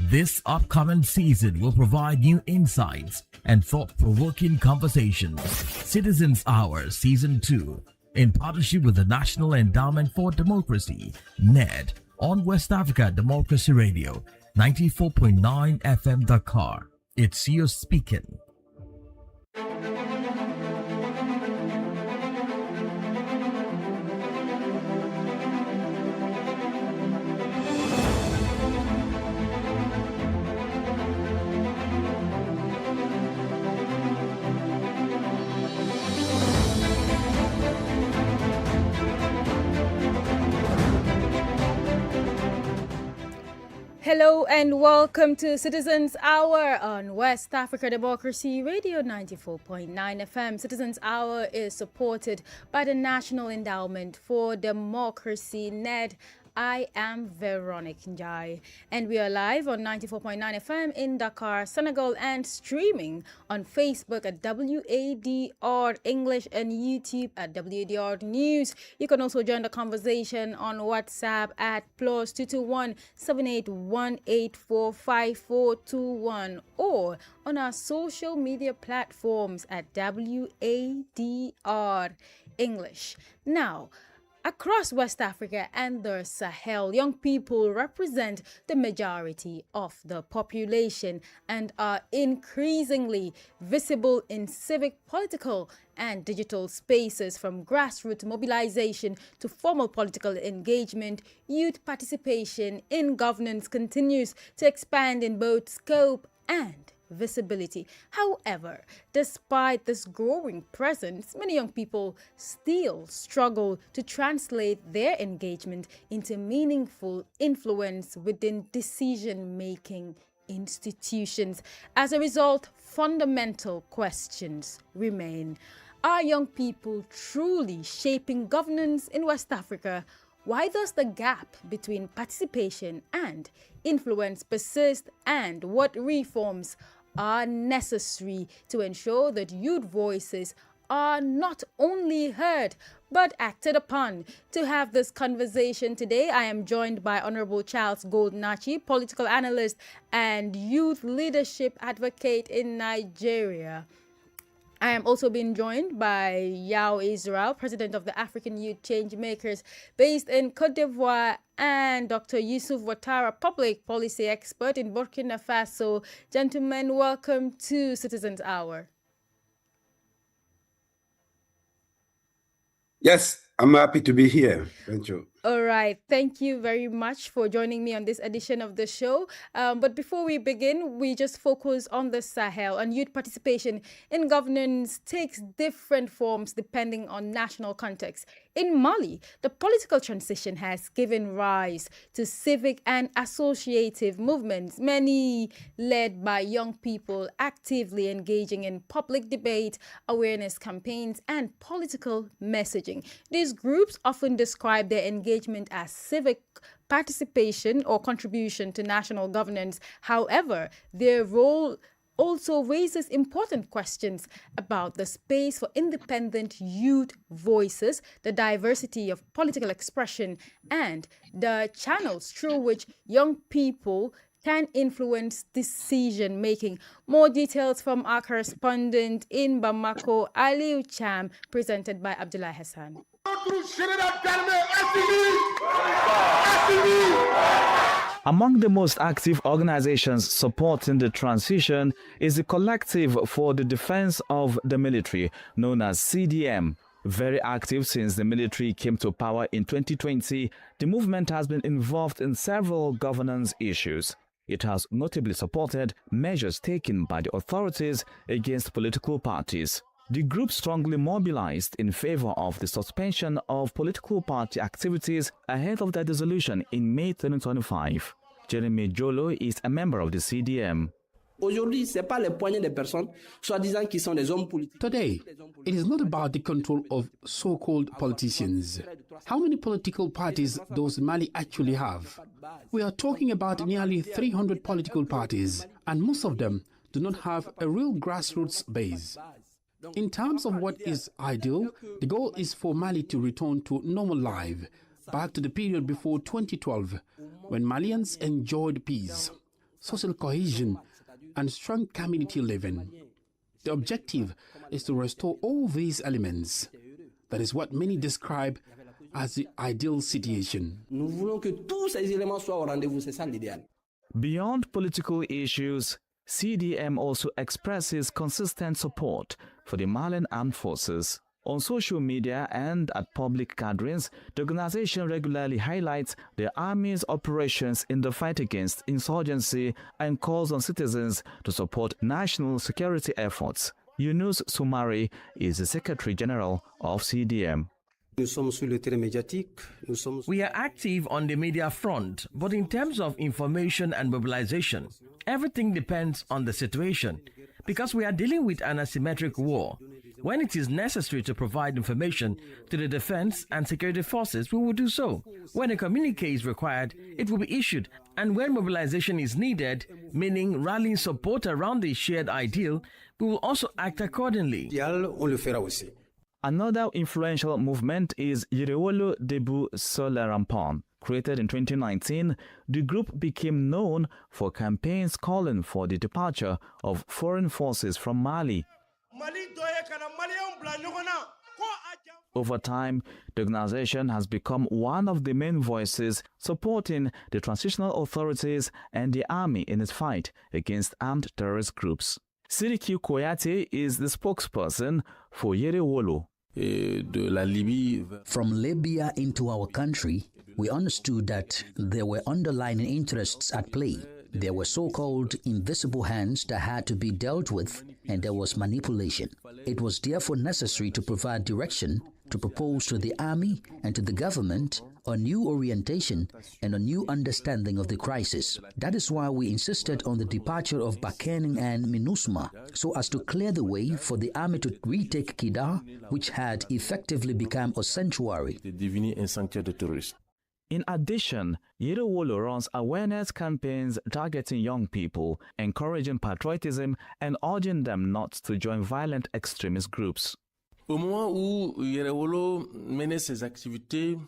This upcoming season will provide new insights and thought-provoking conversations. Citizens Hour Season 2, in partnership with the National Endowment for Democracy, NED, on West Africa Democracy Radio, 94.9 FM Dakar. It's you speaking. Hello and welcome to Citizens Hour on West Africa Democracy Radio 94.9 FM. Citizens Hour is supported by the National Endowment for Democracy, NED. I am Veronica Njai, and we are live on 94.9 FM in Dakar, Senegal, and streaming on Facebook at WADR English and YouTube at WADR News. You can also join the conversation on WhatsApp at +221 7818454421 or on our social media platforms at WADR English. Now, across West Africa and the Sahel, young people represent the majority of the population and are increasingly visible in civic, political, and digital spaces. From grassroots mobilization to formal political engagement, youth participation in governance continues to expand in both scope and visibility. However, despite this growing presence, many young people still struggle to translate their engagement into meaningful influence within decision-making institutions. As a result, fundamental questions remain. Are young people truly shaping governance in West Africa? Why does the gap between participation and influence persist, and what reforms are necessary to ensure that youth voices are not only heard but acted upon? To have this conversation today, I am joined by Honorable Charles Goldnachi, political analyst and youth leadership advocate in Nigeria. I am also being joined by Yao Israel, president of the African Youth Changemakers based in Cote d'Ivoire, and Dr. Yusuf Ouattara, public policy expert in Burkina Faso. Gentlemen, welcome to Citizens Hour. Yes, I'm happy to be here. Thank you. All right. Thank you very much for joining me on this edition of the show. But before we begin, we just focus on the Sahel, and youth participation in governance takes different forms depending on national context. In Mali, the political transition has given rise to civic and associative movements, many led by young people actively engaging in public debate, awareness campaigns, and political messaging. These groups often describe their engagement as civic participation or contribution to national governance. However, their role also raises important questions about the space for independent youth voices, the diversity of political expression, and the channels through which young people can influence decision making. More details from our correspondent in Bamako, Aliou Cham, presented by Abdullah Hassan. Among the most active organizations supporting the transition is the Collective for the Defense of the Military, known as CDM. Very active since the military came to power in 2020, the movement has been involved in several governance issues. It has notably supported measures taken by the authorities against political parties. The group strongly mobilized in favor of the suspension of political party activities ahead of their dissolution in May 2025. Jeremy Jolo is a member of the CDM. Today, it is not about the control of so-called politicians. How many political parties does Mali actually have? We are talking about nearly 300 political parties, and most of them do not have a real grassroots base. In terms of what is ideal, the goal is for Mali to return to normal life, back to the period before 2012, when Malians enjoyed peace. social cohesion, and strong community living. The objective is to restore all these elements. That is what many describe as the ideal situation. Nous voulons que tous ces éléments soient au rendez-vous, c'est ça l'idéal. Beyond political issues, CDM also expresses consistent support for the Malian armed forces. On social media and at public gatherings, the organization regularly highlights the army's operations in the fight against insurgency and calls on citizens to support national security efforts. Yunus Sumari is the Secretary General of CDM. We are active on the media front, but in terms of information and mobilization, everything depends on the situation, because we are dealing with an asymmetric war. When it is necessary to provide information to the defense and security forces, we will do so. When a communique is required, it will be issued. And when mobilization is needed, meaning rallying support around the shared ideal, we will also act accordingly. Another influential movement is Yerewolo Debu Solerampon. Created in 2019, the group became known for campaigns calling for the departure of foreign forces from Mali. Over time, the organization has become one of the main voices supporting the transitional authorities and the army in its fight against armed terrorist groups. Siriki Koyate is the spokesperson for Yerewolo. From Libya into our country, we understood that there were underlying interests at play. There were so-called invisible hands that had to be dealt with, and there was manipulation. It was therefore necessary to provide direction, to propose to the army and to the government a new orientation and a new understanding of the crisis. That is why we insisted on the departure of Bakening and MINUSMA, so as to clear the way for the army to retake Kidal, which had effectively become a sanctuary. In addition, Yerewolo runs awareness campaigns targeting young people, encouraging patriotism and urging them not to join violent extremist groups. Au moment où Yerewolo menait ses activités,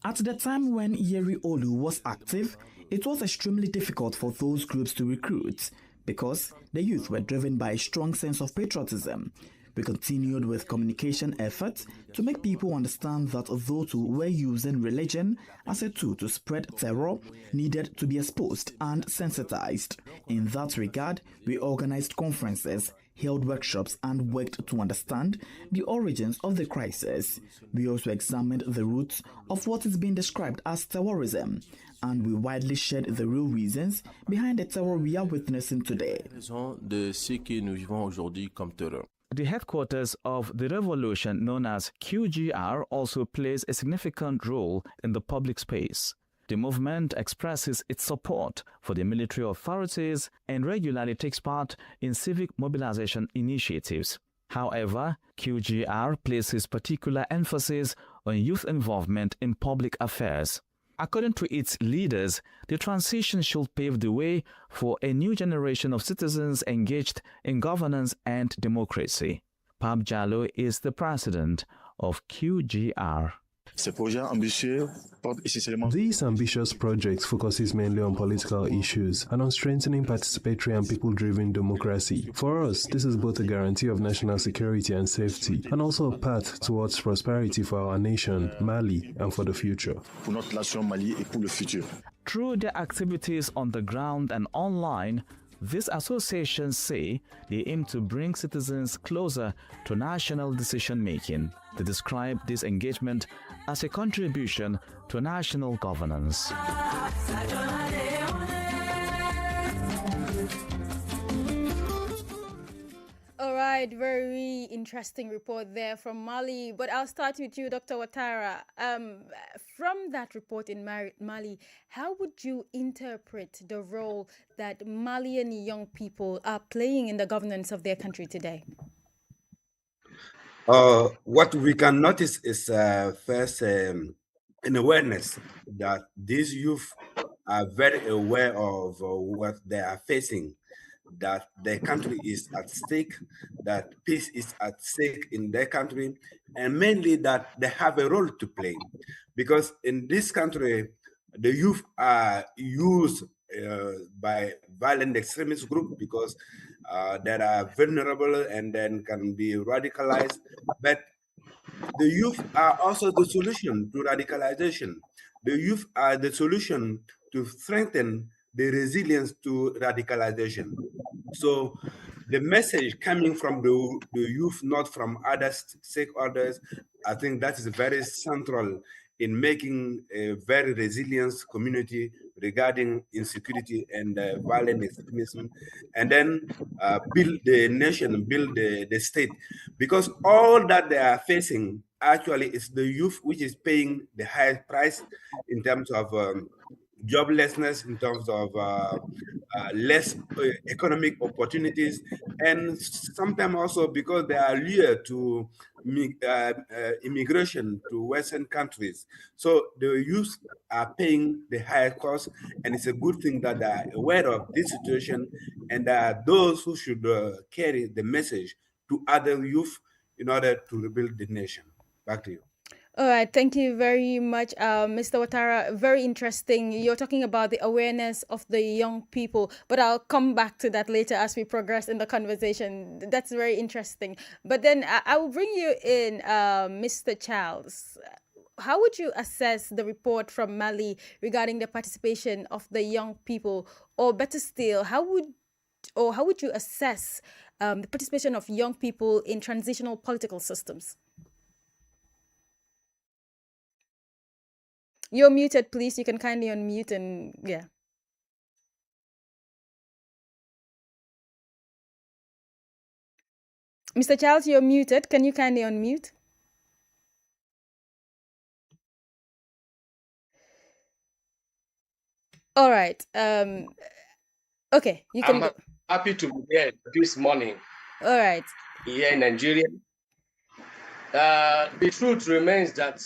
at the time when Yerewolo was active, it was extremely difficult for those groups to recruit because the youth were driven by a strong sense of patriotism. We continued with communication efforts to make people understand that those who were using religion as a tool to spread terror needed to be exposed and sensitized. In that regard, we organized conferences, held workshops, and worked to understand the origins of the crisis. We also examined the roots of what is being described as terrorism, and we widely shared the real reasons behind the terror we are witnessing today. The headquarters of the revolution, known as QGR, also plays a significant role in the public space. The movement expresses its support for the military authorities and regularly takes part in civic mobilization initiatives. However, QGR places particular emphasis on youth involvement in public affairs. According to its leaders, the transition should pave the way for a new generation of citizens engaged in governance and democracy. Pab Jallo is the president of QGR. These ambitious projects focuses mainly on political issues and on strengthening participatory and people-driven democracy. For us, this is both a guarantee of national security and safety, and also a path towards prosperity for our nation, Mali, and for the future. Through their activities on the ground and online, these associations say they aim to bring citizens closer to national decision-making. They describe this engagement as a contribution to national governance. All right, very interesting report there from Mali. But I'll start with you, Dr. Ouattara. From that report in Mali, how would you interpret the role that Malian young people are playing in the governance of their country today? What we can notice is first an awareness that these youth are very aware of what they are facing, that their country is at stake, that peace is at stake in their country, and mainly that they have a role to play. Because in this country, the youth are used by violent extremist group because that are vulnerable and then can be radicalized. But the youth are also the solution to radicalization. The youth are the solution to strengthen the resilience to radicalization. So the message coming from the youth, not from other stakeholders, I think that is very central in making a very resilient community regarding insecurity and violent extremism, and then build the nation, build the state. Because all that they are facing actually is the youth which is paying the highest price in terms of joblessness, in terms of less economic opportunities, and sometimes also because they are lured to immigration to Western countries. So the youth are paying the higher cost, and it's a good thing that they are aware of this situation, and there are those who should carry the message to other youth in order to rebuild the nation. Back to you. All right, thank you very much, Mr. Watara. Very interesting. You're talking about the awareness of the young people, but I'll come back to that later as we progress in the conversation. That's very interesting. But then I will bring you in, Mr. Charles. How would you assess the report from Mali regarding the participation of the young people, or better still, how would you assess the participation of young people in transitional political systems? You're muted, please. You can kindly unmute and yeah. Mr. Charles, you're muted. Can you kindly unmute? All right. Okay, you can go. Happy to be here this morning. All right. Here in Nigeria. The truth remains that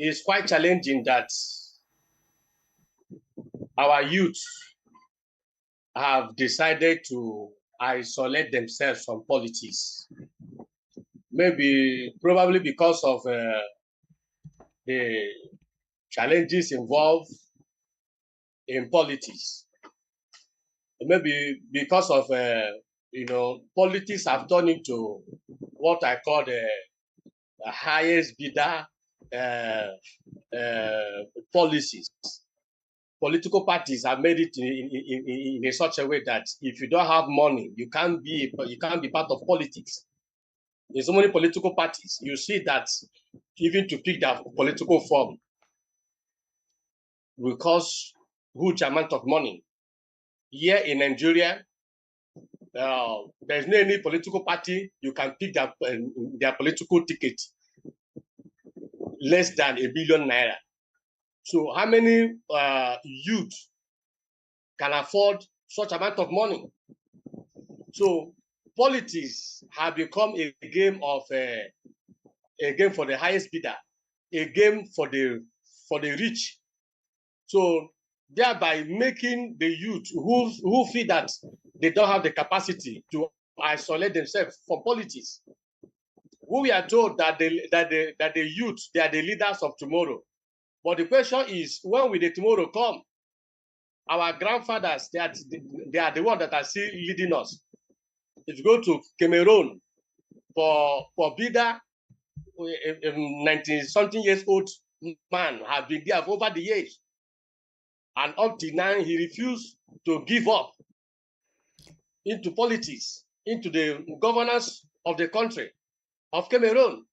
it's quite challenging that our youth have decided to isolate themselves from politics. Probably because of the challenges involved in politics. Maybe because of, politics have turned into what I call the highest bidder policies. Political parties have made it in such a way that if you don't have money, you can't be part of politics. In so many political parties, you see that even to pick that political form will cost huge amount of money. Here in Nigeria, there's no any political party you can pick their political ticket less than ₦1 billion. So how many youth can afford such amount of money? So politics have become a game of a game for the highest bidder, a game for the rich. So thereby making the youth who feel that they don't have the capacity to isolate themselves from politics. We are told that the youth, they are the leaders of tomorrow. But the question is, when will the tomorrow come? Our grandfathers, they are the ones that are still leading us. If you go to Cameroon, for Bida, a 90-something years old man has been there for over the years. And up to now, he refused to give up into politics, into the governance of the country, of Cameroon.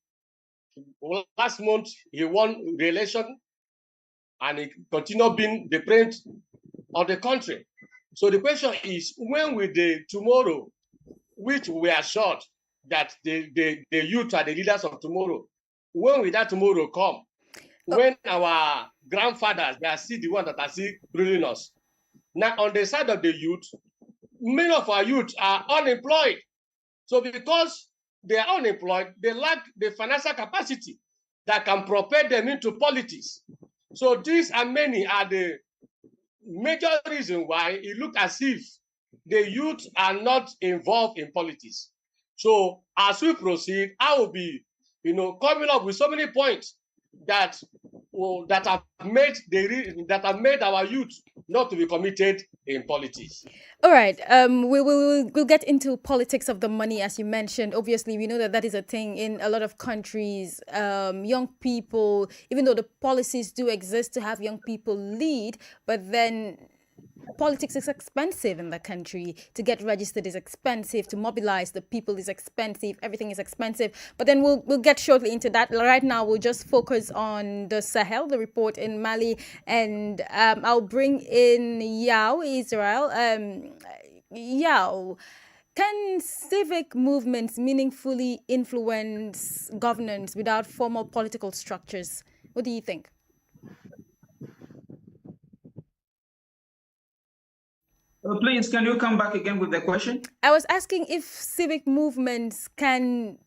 Last month, he won re-election and he continued being the president of the country. So the question is, when will the tomorrow, which we are assured that the youth are the leaders of tomorrow, when will that tomorrow come? When our grandfathers, they are still the ones that are still ruling us. Now, on the side of the youth, many of our youth are unemployed. So because they are unemployed, they lack the financial capacity that can propel them into politics. So these and many are the major reason why it looks as if the youth are not involved in politics. So as we proceed, I will be, coming up with so many points that have made our youth not to be committed in politics. All right. We'll get into politics of the money, as you mentioned. Obviously, we know that is a thing in a lot of countries. Young people, even though the policies do exist to have young people lead, but then politics is expensive in the country. To get registered is expensive. To mobilize the people is expensive. Everything is expensive. But then we'll get shortly into that. Right now, we'll just focus on the Sahel, the report in Mali, and I'll bring in Yao, Israel. Yao, can civic movements meaningfully influence governance without formal political structures? What do you think? Please, can you come back again with the question? I was asking if civic movements can,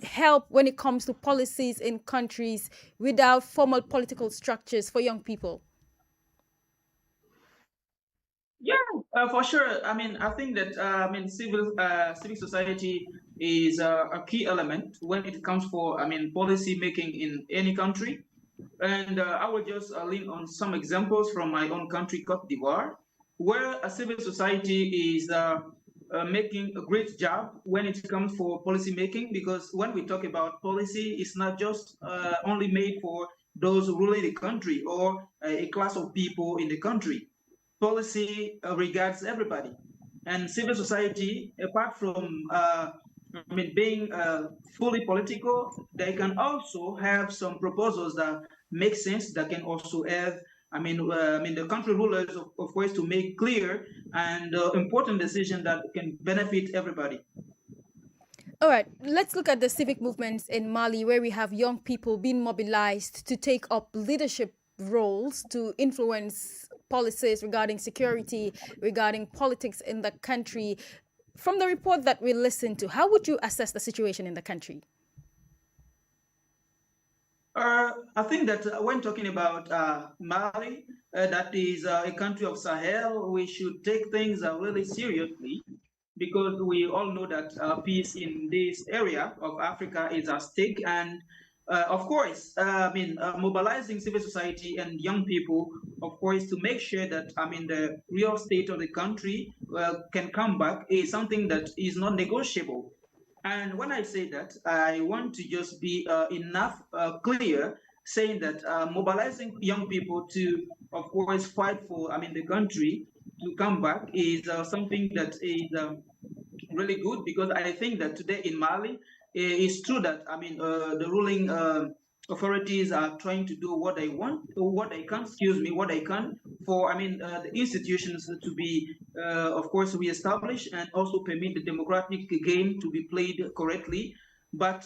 help when it comes to policies in countries without formal political structures for young people. Yeah, for sure. I mean, I think that civic society is a key element when it comes for policy making in any country. And I will just lean on some examples from my own country, Cote d'Ivoire, where a civil society is making a great job when it comes for policy making, because when we talk about policy, it's not just only made for those ruling the country or a class of people in the country. Policy regards everybody. And civil society, apart from being fully political, they can also have some proposals that make sense, that can also have, the country rulers, of course, to make clear and important decisions that can benefit everybody. All right, let's look at the civic movements in Mali, where we have young people being mobilized to take up leadership roles to influence policies regarding security, regarding politics in the country. From the report that we listened to, how would you assess the situation in the country? I think that when talking about Mali, that is a country of Sahel, we should take things really seriously, because we all know that peace in this area of Africa is at stake. And of course, mobilizing civil society and young people, of course, to make sure that the real state of the country can come back is something that is not negotiable. And when I say that, I want to just be enough clear, saying that mobilizing young people to, of course, fight for the country to come back is something that is really good, because I think that today in Mali, it's true that the ruling authorities are trying to do what they want, or what they can for the institutions to be of course reestablished, and also permit the democratic game to be played correctly. But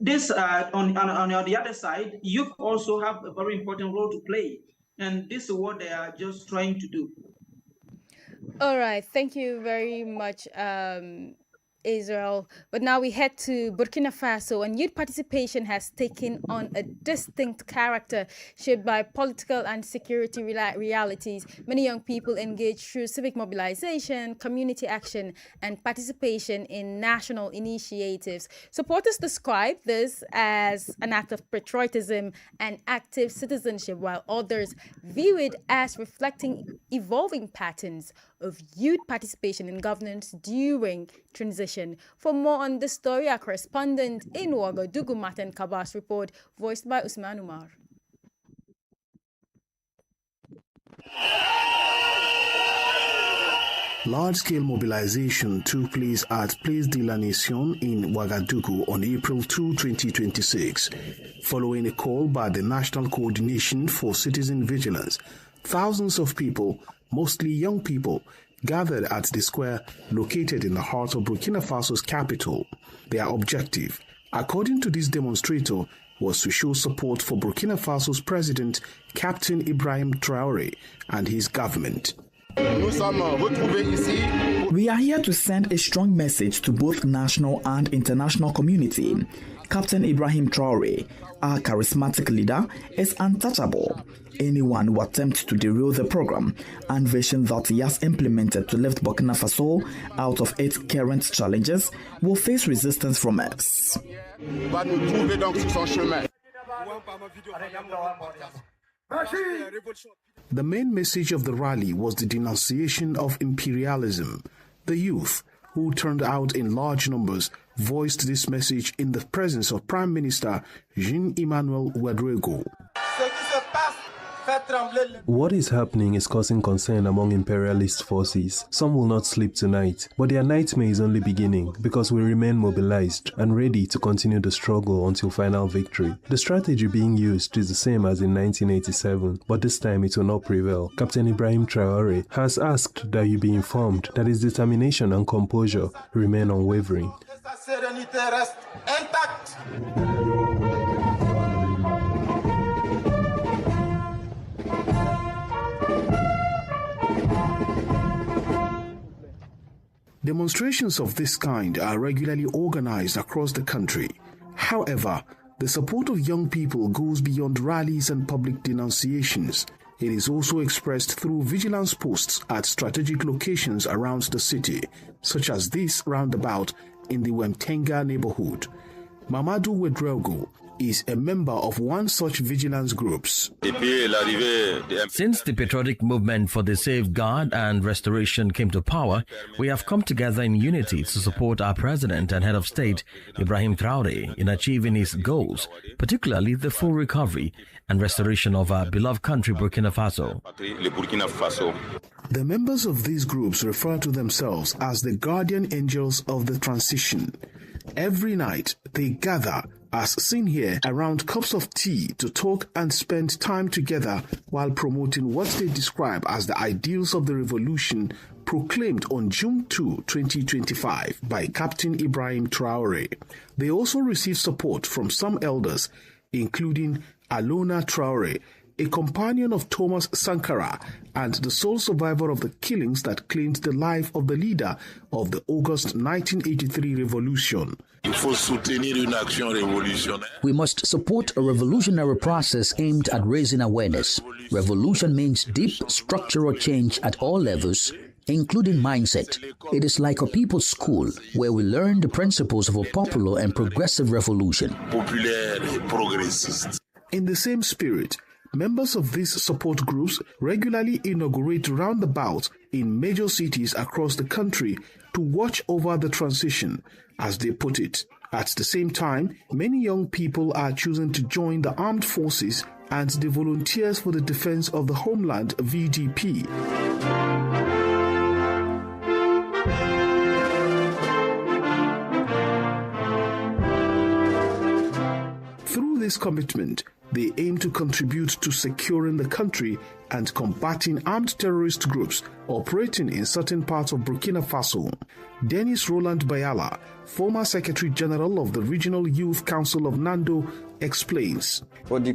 this on the other side, youth also have a very important role to play, and this is what they are just trying to do. All right, thank you very much, Israel. But now we head to Burkina Faso, and youth participation has taken on a distinct character shaped by political and security realities. Many young people engage through civic mobilization, community action, and participation in national initiatives. Supporters describe this as an act of patriotism and active citizenship, while others view it as reflecting evolving patterns of youth participation in governance during transition. For more on this story, our correspondent in Ouagadougou, Martin Kabas' report, voiced by Usman Umar. Large-scale mobilization took place at Place de la Nation in Ouagadougou on April 2, 2026. Following a call by the National Coordination for Citizen Vigilance, thousands of people, mostly young people, gathered at the square located in the heart of Burkina Faso's capital. Their objective, according to this demonstrator, was to show support for Burkina Faso's president, Captain Ibrahim Traoré, and his government. We are here to send a strong message to both national and international community. Captain Ibrahim Traore, our charismatic leader, is untouchable. Anyone who attempts to derail the program and vision that he has implemented to lift Burkina Faso out of its current challenges will face resistance from us. The main message of the rally was the denunciation of imperialism. The youth, who turned out in large numbers, voiced this message in the presence of Prime Minister Jean-Emmanuel Ouedraogo. What is happening is causing concern among imperialist forces. Some will not sleep tonight, but their nightmare is only beginning because we remain mobilized and ready to continue the struggle until final victory. The strategy being used is the same as in 1987, but this time it will not prevail. Captain Ibrahim Traore has asked that you be informed that his determination and composure remain unwavering. Demonstrations of this kind are regularly organized across the country. However, the support of young people goes beyond rallies and public denunciations. It is also expressed through vigilance posts at strategic locations around the city, such as this roundabout in the Wemtenga neighborhood. Mamadou Ouedraogo is a member of one such vigilance groups. Since the patriotic movement for the safeguard and restoration came to power, we have come together in unity to support our president and head of state, Ibrahim Traore, in achieving his goals, particularly the full recovery and restoration of our beloved country, Burkina Faso. The members of these groups refer to themselves as the guardian angels of the transition. Every night, they gather, as seen here, around cups of tea to talk and spend time together while promoting what they describe as the ideals of the revolution proclaimed on June 2, 2025 by Captain Ibrahim Traore. They also receive support from some elders, including Alona Traore, a companion of Thomas Sankara and the sole survivor of the killings that claimed the life of the leader of the August 1983 revolution. We must support a revolutionary process aimed at raising awareness. Revolution means deep structural change at all levels, including mindset. It is like a people's school where we learn the principles of a popular and progressive revolution. In the same spirit, members of these support groups regularly inaugurate roundabouts in major cities across the country to watch over the transition, as they put it. At the same time, many young people are choosing to join the armed forces and the Volunteers for the Defense of the Homeland (VDP). Through this commitment, they aim to contribute to securing the country and combating armed terrorist groups operating in certain parts of Burkina Faso. Dennis Roland Bayala, former Secretary General of the Regional Youth Council of Nando, explains. It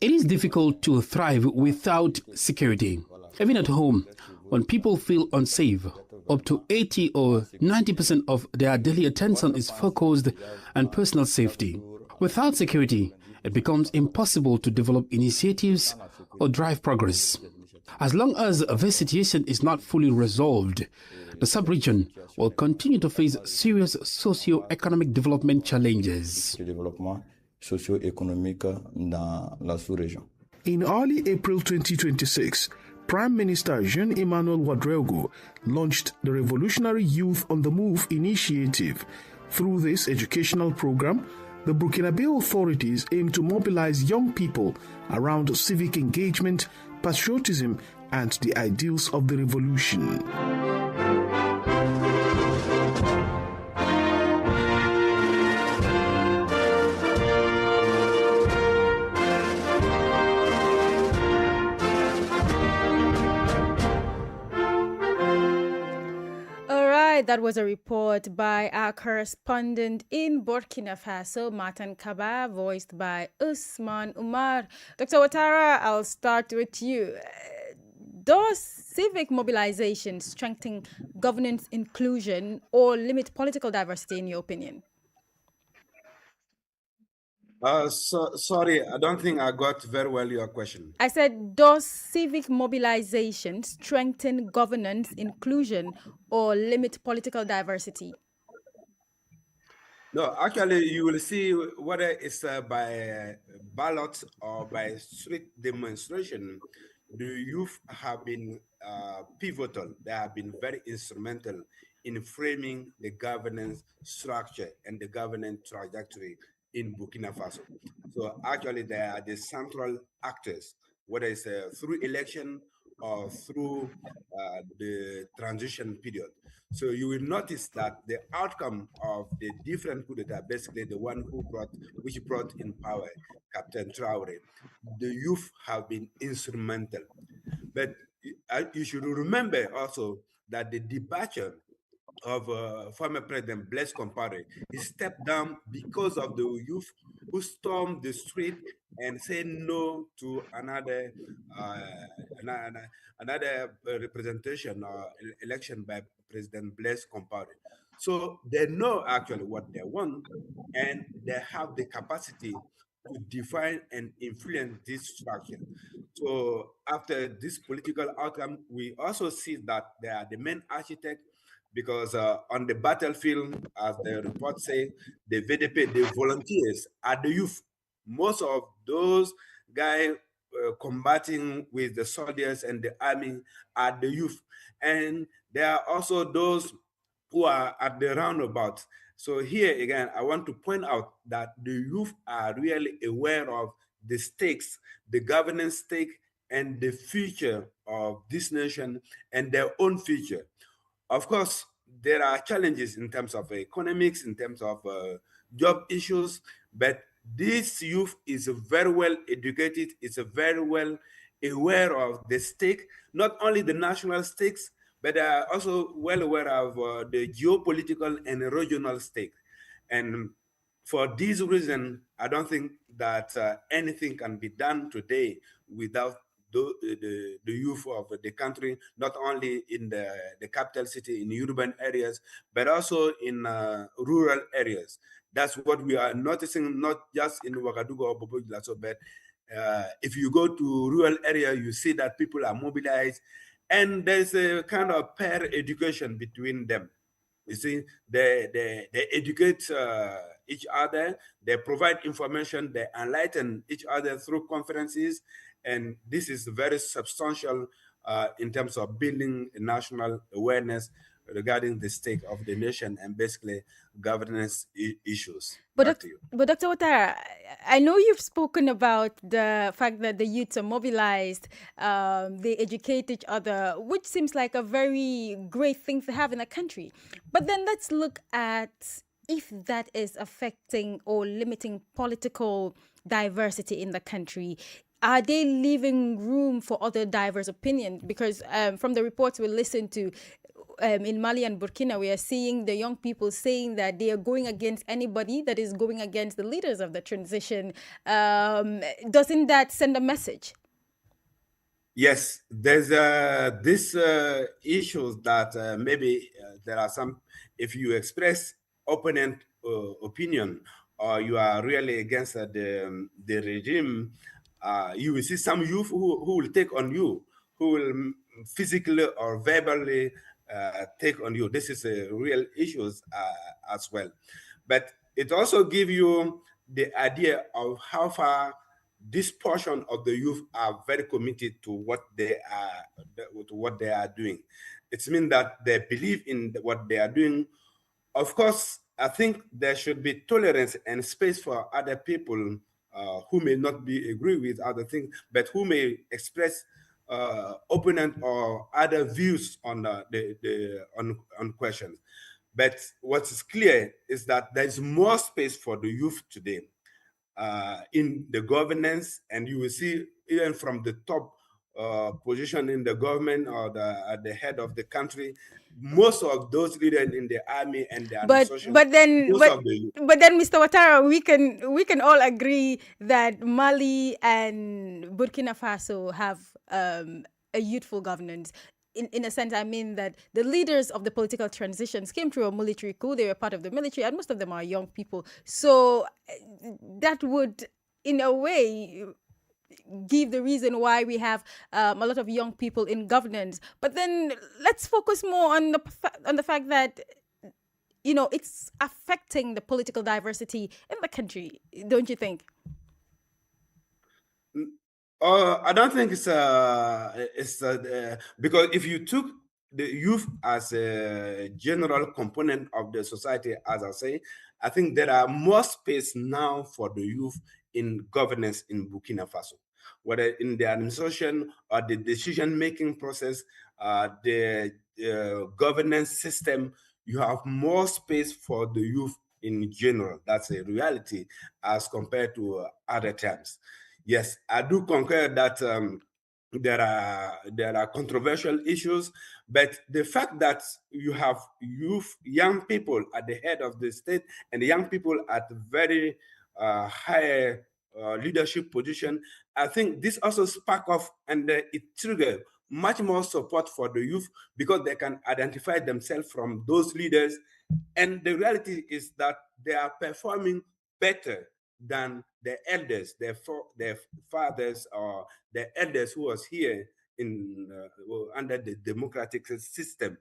is difficult to thrive without security. Even at home, when people feel unsafe, up to 80 or 90% of their daily attention is focused on personal safety. Without security, it becomes impossible to develop initiatives or drive progress. As long as this situation is not fully resolved, the sub-region will continue to face serious socio-economic development challenges. In early April 2026, Prime Minister Jean-Emmanuel Ouedraogo launched the Revolutionary Youth on the Move initiative. Through this educational program, the Burkinabe authorities aim to mobilize young people around civic engagement, patriotism, and the ideals of the revolution. That was a report by our correspondent in Burkina Faso, Matan Kaba, voiced by Usman Umar. Dr. Ouattara, I'll start with you. Does civic mobilization strengthen governance inclusion or limit political diversity, in your opinion? Sorry, I don't think I got very well your question. I said, does civic mobilization strengthen governance, inclusion, or limit political diversity? No, actually, you will see whether it's by ballot or by street demonstration, the youth have been pivotal. They have been very instrumental in framing the governance structure and the governance trajectory in Burkina Faso. So actually, they are the central actors, whether it's through election or through the transition period. So you will notice that the outcome of the different coup d'etat, basically the one which brought in power Captain Traore, the youth have been instrumental. But you should remember also that the departure of former President Blaise Compaoré, he stepped down because of the youth who stormed the street and said no to another representation or election by President Blaise Compaoré. So they know actually what they want, and they have the capacity to define and influence this structure. So after this political outcome, we also see that they are the main architect because on the battlefield, as the report say, the VDP, the volunteers are the youth. Most of those guys combating with the soldiers and the army are the youth. And there are also those who are at the roundabout. So here again, I want to point out that the youth are really aware of the stakes, the governance stake, and the future of this nation and their own future. Of course, there are challenges in terms of economics, in terms of job issues, but this youth is very well educated, is very well aware of the stake, not only the national stakes, but they are also well aware of the geopolitical and regional stake. And for this reason, I don't think that anything can be done today without the youth of the country, not only in the capital city, in urban areas, but also in rural areas. That's what we are noticing, not just in Ouagadougou or Bobo-Dioulasso, but if you go to rural area, you see that people are mobilized, and there's a kind of pair education between them. You see, they educate each other, they provide information, they enlighten each other through conferences, and this is very substantial in terms of building national awareness regarding the stake of the nation and basically governance issues. But Dr. Ouattara, I know you've spoken about the fact that the youths are mobilized, they educate each other, which seems like a very great thing to have in a country. But then let's look at if that is affecting or limiting political diversity in the country. Are they leaving room for other diverse opinions? Because from the reports we listened to, in Mali and Burkina, we are seeing the young people saying that they are going against anybody that is going against the leaders of the transition. Doesn't that send a message? Yes, there's this issues that maybe there are some, if you express opponent opinion or you are really against the regime, you will see some youth who will take on you, who will physically or verbally take on you. This is a real issues as well. But it also gives you the idea of how far this portion of the youth are very committed to what they are doing. It means that they believe in what they are doing. Of course, I think there should be tolerance and space for other people who may not be agree with other things, but who may express opponent or other views on on questions. But what is clear is that there is more space for the youth today in the governance, and you will see even from the top position in the government or at the head of the country, most of those leaders in the army and the administration. But then, Mr. Ouattara, we can all agree that Mali and Burkina Faso have a youthful governance. in a sense, I mean that the leaders of the political transitions came through a military coup. They were part of the military, and most of them are young people. So that would, in a way, give the reason why we have a lot of young people in governance. But then let's focus more on the fact that, you know, it's affecting the political diversity in the country, don't you think? I don't think it's because if you took the youth as a general component of the society, as I say, I think there are more space now for the youth in governance in Burkina Faso, whether in the administration or the decision-making process, the governance system. You have more space for the youth in general. That's a reality as compared to other times. Yes, I do concur that there are controversial issues, but the fact that you have young people at the head of the state and young people at very high leadership position, I think this also spark off and it trigger much more support for the youth because they can identify themselves from those leaders. And the reality is that they are performing better than the elders, their fathers or the elders who was here in under the democratic system.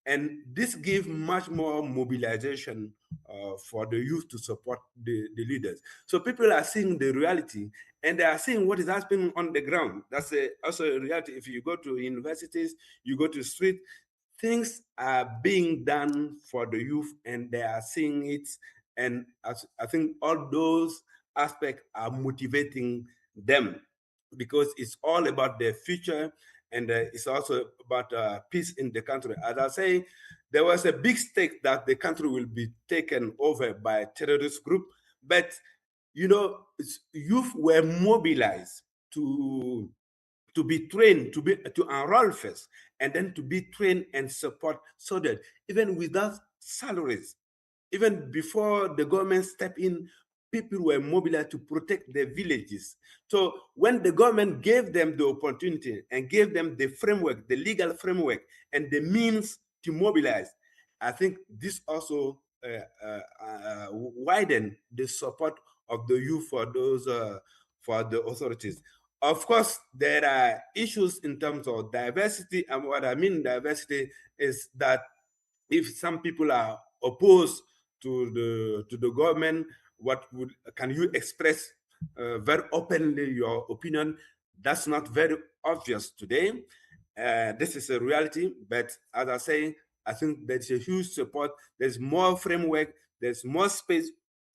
And this gives much more mobilization for the youth to support the leaders. So people are seeing the reality and they are seeing what is happening on the ground. That's also a reality. If you go to universities, you go to street, things are being done for the youth and they are seeing it. And I think all those aspects are motivating them because it's all about their future and it's also about peace in the country. As I say, there was a big stake that the country will be taken over by a terrorist group, but you know, youth were mobilized to be trained, to enroll first, and then to be trained and support so that even without salaries, even before the government stepped in, people were mobilized to protect their villages. So when the government gave them the opportunity and gave them the framework, the legal framework, and the means to mobilize, I think this also widened the support of the youth for those for the authorities. Of course, there are issues in terms of diversity, and what I mean diversity is that if some people are opposed to the government, can you express very openly your opinion? That's not very obvious today. This is a reality, but as I say, I think there's a huge support. There's more framework. There's more space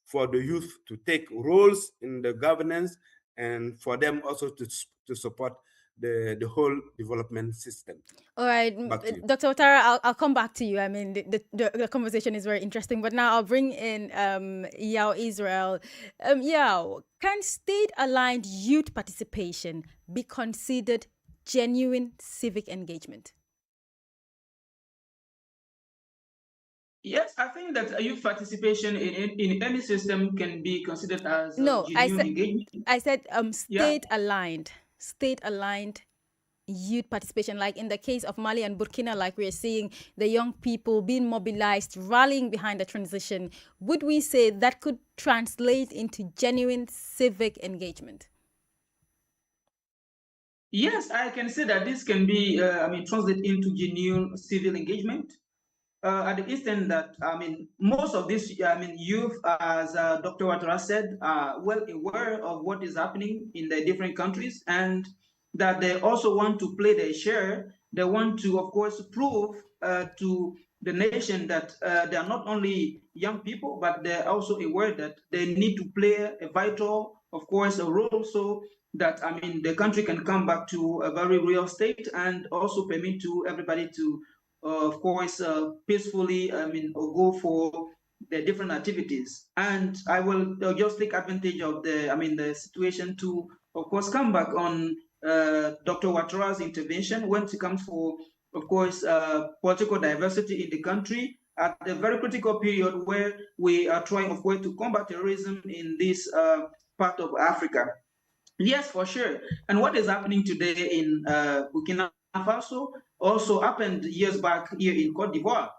for the youth to take roles in the governance and for them also to support the whole development system. All right, Dr. Ouattara, I'll come back to you. I mean, the conversation is very interesting, but now I'll bring in Yao Israel. Yao, can state-aligned youth participation be considered genuine civic engagement? Yes, I think that youth participation in any system can be considered as genuine engagement. I said state-aligned youth participation, like in the case of Mali and Burkina, like we're seeing the young people being mobilized, rallying behind the transition. Would we say that could translate into genuine civic engagement? Yes, I can say that this can be, translate into genuine civil engagement. At the instant that, most of this, youth, as Dr. Ouattara said, are well aware of what is happening in the different countries and that they also want to play their share. They want to, of course, prove to the nation that they are not only young people, but they're also aware that they need to play a vital, of course, a role so that, the country can come back to a very real state and also permit to everybody to of course, peacefully, go for the different activities. And I will just take advantage of the situation to, of course, come back on Dr. Ouattara's intervention when it comes for, of course, political diversity in the country at a very critical period where we are trying, of course, to combat terrorism in this part of Africa. Yes, for sure. And what is happening today in Burkina Faso also happened years back here in Cote d'Ivoire.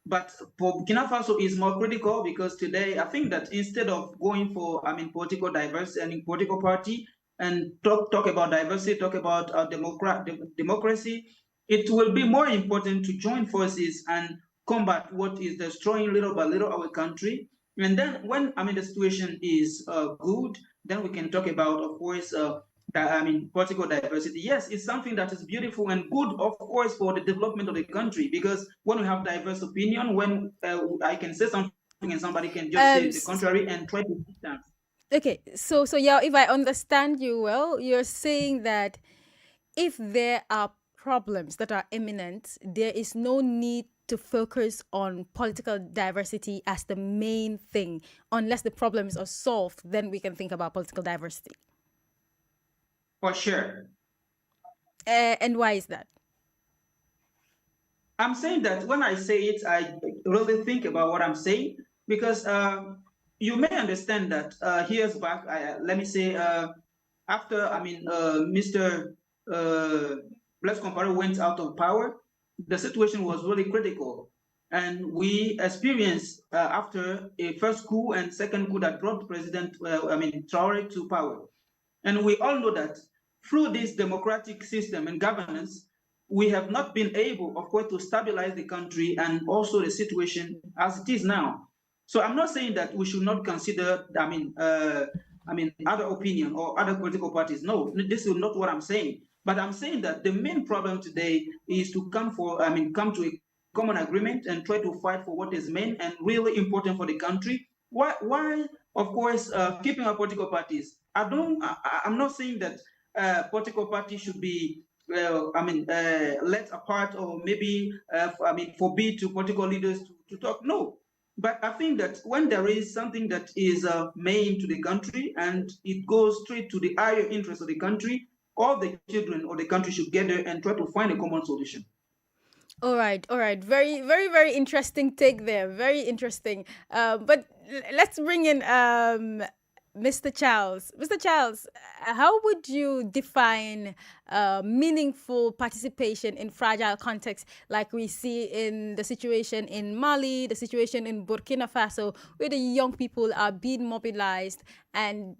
But for Burkina Faso is more critical because today I think that instead of going for political diversity and political party and talk about diversity, talk about democracy, it will be more important to join forces and combat what is destroying little by little our country. And then when the situation is good, then we can talk about, of course, political diversity. Yes, it's something that is beautiful and good, of course, for the development of the country. Because when we have diverse opinion, when I can say something and somebody can just say the contrary and try to distance. Okay, so yeah, if I understand you well, you're saying that if there are problems that are imminent, there is no need to focus on political diversity as the main thing. Unless the problems are solved, then we can think about political diversity. For sure. And why is that? I'm saying that when I say it, I really think about what I'm saying, because you may understand that years back, let me say, after Mr. Blaise Compaoré went out of power, the situation was really critical, and we experienced after a first coup and second coup that brought President Traoré to power, and we all know that through this democratic system and governance, we have not been able, of course, to stabilize the country and also the situation as it is now. So I'm not saying that we should not consider, other opinion or other political parties. No, this is not what I'm saying. But I'm saying that the main problem today is to come to a common agreement and try to fight for what is main and really important for the country. Why of course, keeping our political parties. I'm not saying that political parties should be let apart or maybe forbid to political leaders to talk. No, but I think that when there is something that is main to the country and it goes straight to the higher interest of the country, all the children of the country should gather and try to find a common solution. All right. Very, very, very interesting take there. Very interesting. But let's bring in Mr. Charles. Mr. Charles, how would you define meaningful participation in fragile contexts like we see in the situation in Mali, the situation in Burkina Faso, where the young people are being mobilized, and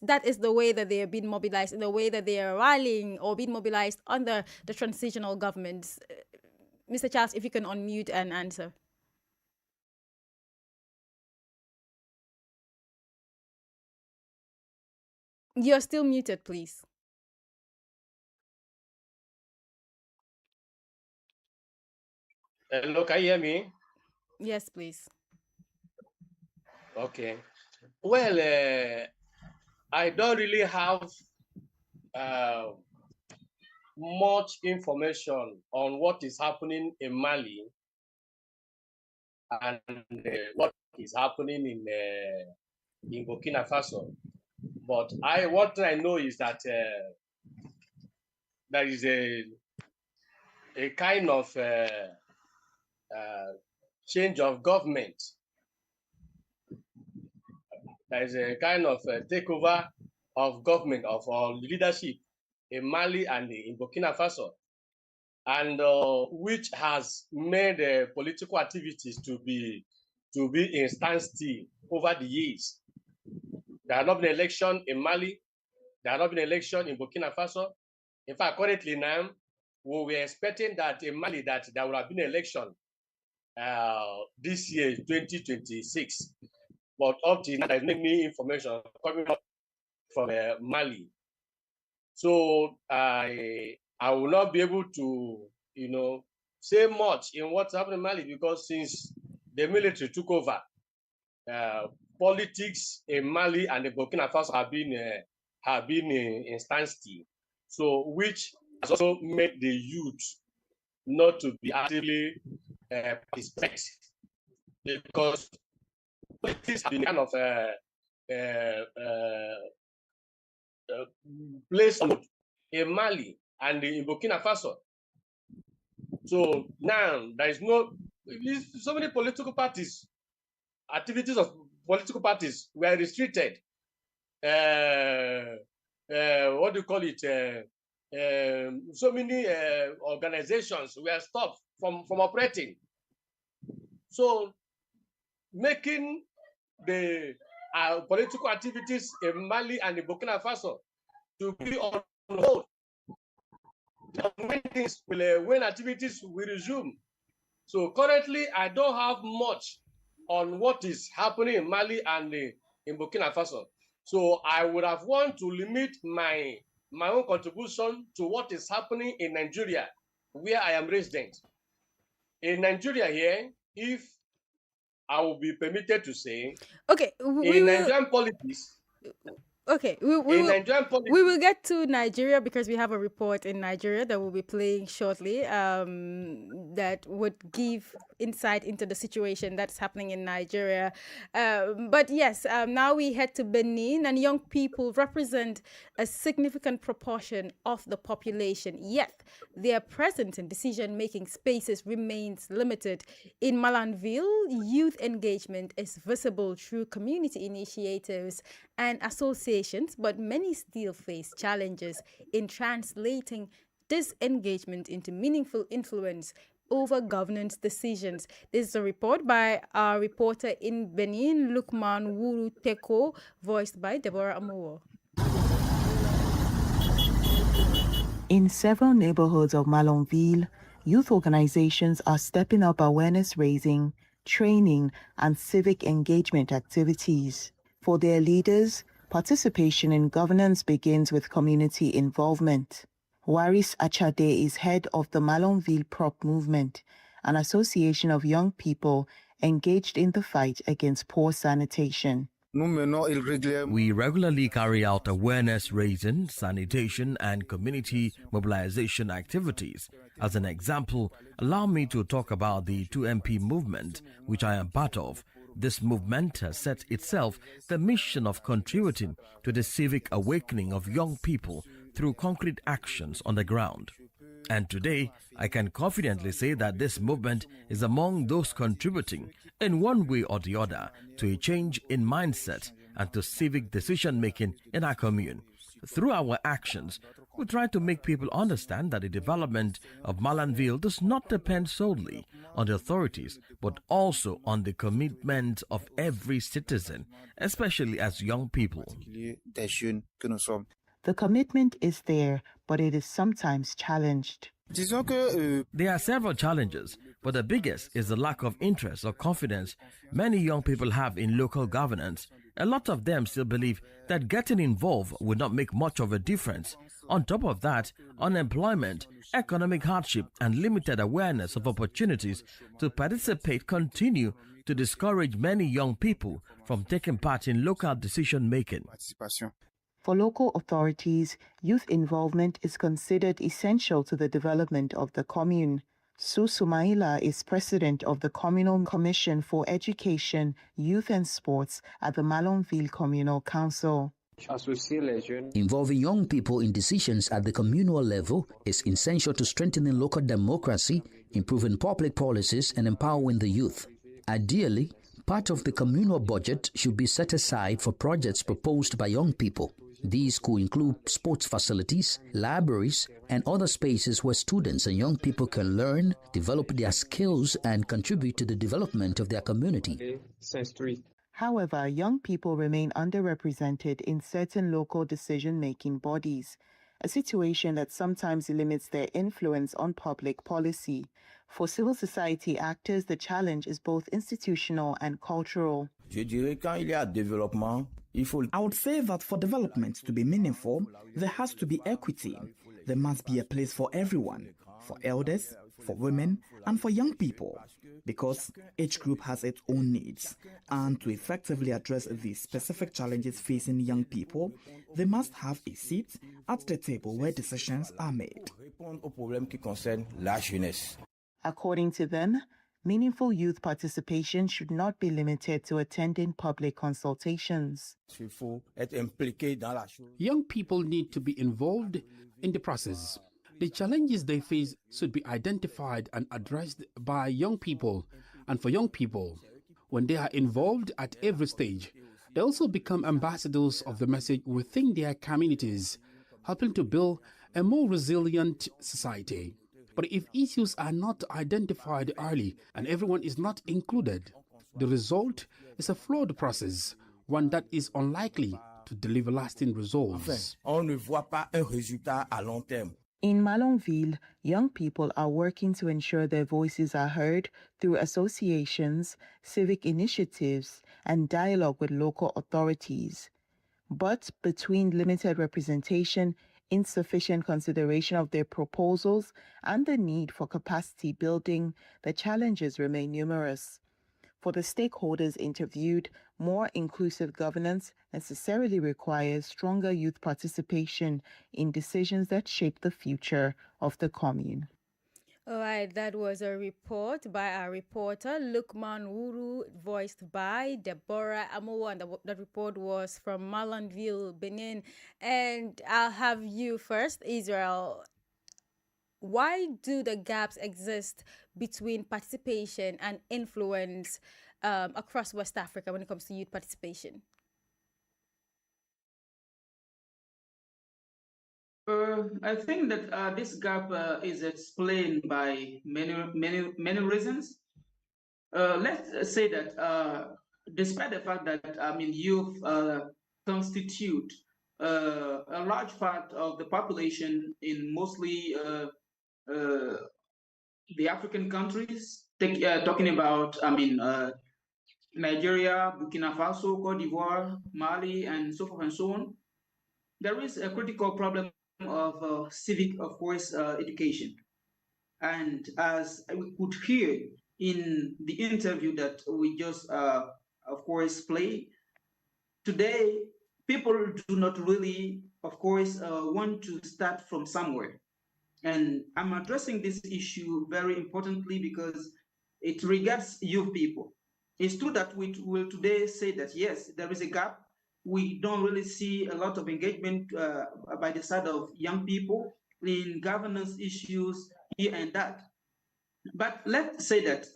that is the way that they are being mobilized, in the way that they are rallying or being mobilized under the transitional governments? Mr. Charles, if you can unmute and answer. You're still muted, please. Hello, can you hear me? Yes, please. Okay. Well, I don't really have much information on what is happening in Mali and what is happening in Burkina Faso. But what I know is that there is a kind of change of government. There is a kind of takeover of government, of leadership in Mali and in Burkina Faso, and which has made political activities to be in standstill over the years. There have not been election in Mali. There have not been election in Burkina Faso. In fact, currently now, we were expecting that in Mali that there would have been election this year, 2026. But up to now, there's no new information coming up from Mali. So I will not be able to, say much in what's happening in Mali, because since the military took over, politics in Mali and the Burkina Faso have been in standstill. So which has also made the youth not to be actively participate, because politics have been kind of placed in Mali and in Burkina Faso. So now there is so many political parties, activities of political parties were restricted. What do you call it? so many organizations were stopped from operating. So making the political activities in Mali and in Burkina Faso to be on hold. When activities will resume. So currently, I don't have much on what is happening in Mali and in Burkina Faso. So I would have wanted to limit my own contribution to what is happening in Nigeria, where I am resident. In Nigeria here, if I will be permitted to say, okay, in Nigerian politics, okay, we will get to Nigeria because we have a report in Nigeria that we'll be playing shortly that would give insight into the situation that's happening in Nigeria. But yes, now we head to Benin, and young people represent a significant proportion of the population, yet their presence in decision-making spaces remains limited. In Malanville, youth engagement is visible through community initiatives and associations, but many still face challenges in translating this engagement into meaningful influence over governance decisions. This is a report by our reporter in Benin, Lukman Wuru Teko, voiced by Deborah Amuwo. In several neighborhoods of Malanville, youth organizations are stepping up awareness raising, training, and civic engagement activities. For their leaders, participation in governance begins with community involvement. Waris Achade is head of the Malanville Prop Movement, an association of young people engaged in the fight against poor sanitation. We regularly carry out awareness raising, sanitation, and community mobilization activities. As an example, allow me to talk about the 2MP movement, which I am part of. This movement has set itself the mission of contributing to the civic awakening of young people through concrete actions on the ground. And today, I can confidently say that this movement is among those contributing in one way or the other to a change in mindset and to civic decision-making in our commune. Through our actions, we try to make people understand that the development of Malanville does not depend solely on the authorities, but also on the commitment of every citizen, especially as young people. The commitment is there, but it is sometimes challenged. There are several challenges, but the biggest is the lack of interest or confidence many young people have in local governance. A lot of them still believe that getting involved would not make much of a difference. On top of that, unemployment, economic hardship, and limited awareness of opportunities to participate continue to discourage many young people from taking part in local decision-making. For local authorities, youth involvement is considered essential to the development of the commune. Su Sumaila is president of the Communal Commission for Education, Youth and Sports at the Malanville Communal Council. Involving young people in decisions at the communal level is essential to strengthening local democracy, improving public policies, and empowering the youth. Ideally, part of the communal budget should be set aside for projects proposed by young people. These could include sports facilities, libraries, and other spaces where students and young people can learn, develop their skills, and contribute to the development of their community. However, young people remain underrepresented in certain local decision-making bodies, a situation that sometimes limits their influence on public policy. For civil society actors, the challenge is both institutional and cultural. I would say that for development to be meaningful, there has to be equity. There must be a place for everyone, for elders, for women, and for young people, because each group has its own needs. And to effectively address these specific challenges facing young people, they must have a seat at the table where decisions are made. According to them, meaningful youth participation should not be limited to attending public consultations. Young people need to be involved in the process. The challenges they face should be identified and addressed by young people. And for young people, when they are involved at every stage, they also become ambassadors of the message within their communities, helping to build a more resilient society. But if issues are not identified early and everyone is not included, the result is a flawed process, one that is unlikely to deliver lasting results. On ne voit pas un résultat à long terme. In Malonville, young people are working to ensure their voices are heard through associations, civic initiatives, and dialogue with local authorities. But between limited representation, insufficient consideration of their proposals, and the need for capacity building, the challenges remain numerous. For the stakeholders interviewed, more inclusive governance necessarily requires stronger youth participation in decisions that shape the future of the commune. All right, that was a report by our reporter, Lukman Wuru, voiced by Deborah Amowo, and that report was from Malonville, Benin. And I'll have you first, Israel. Why do the gaps exist between participation and influence across West Africa when it comes to youth participation? I think that this gap is explained by many reasons. Let's say that despite the fact that youth constitute a large part of the population in mostly the African countries, talking about Nigeria, Burkina Faso, Cote d'Ivoire, Mali, and so forth and so on. There is a critical problem of civic, of course, education. And as we could hear in the interview that we just, of course, played, today, people do not really, of course, want to start from somewhere. And I'm addressing this issue very importantly because it regards youth people. It's true that we will today say that, yes, there is a gap. We don't really see a lot of engagement by the side of young people in governance issues here and that. But let's say that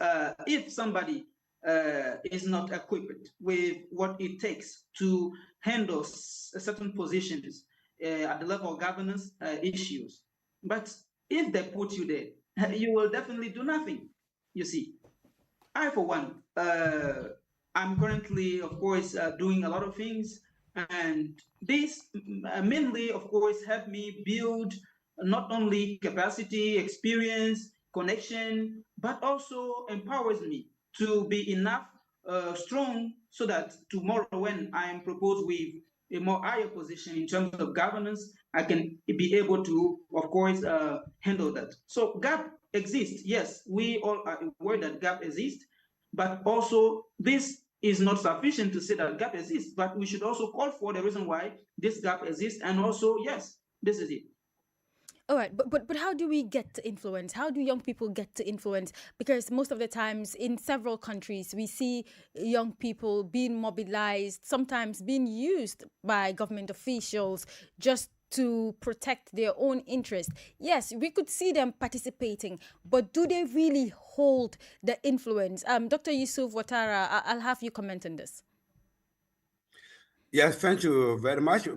if somebody is not equipped with what it takes to handle certain positions at the level of governance issues, but if they put you there, you will definitely do nothing, you see. I, for one, I'm currently, of course, doing a lot of things, and this mainly, of course, helped me build not only capacity, experience, connection, but also empowers me to be enough strong so that tomorrow when I am proposed with a more higher position in terms of governance, I can be able to, of course, handle that. So gap exists. Yes, we all are aware that gap exists, but also this is not sufficient to say that gap exists, but we should also call for the reason why this gap exists, and also, yes, this is it. All right, but how do we get to influence? How do young people get to influence? Because most of the times in several countries, we see young people being mobilized, sometimes being used by government officials just to protect their own interest. Yes, we could see them participating, but do they really hold the influence? Dr. Yusuf Ouattara, I'll have you comment on this. Yes, thank you very much.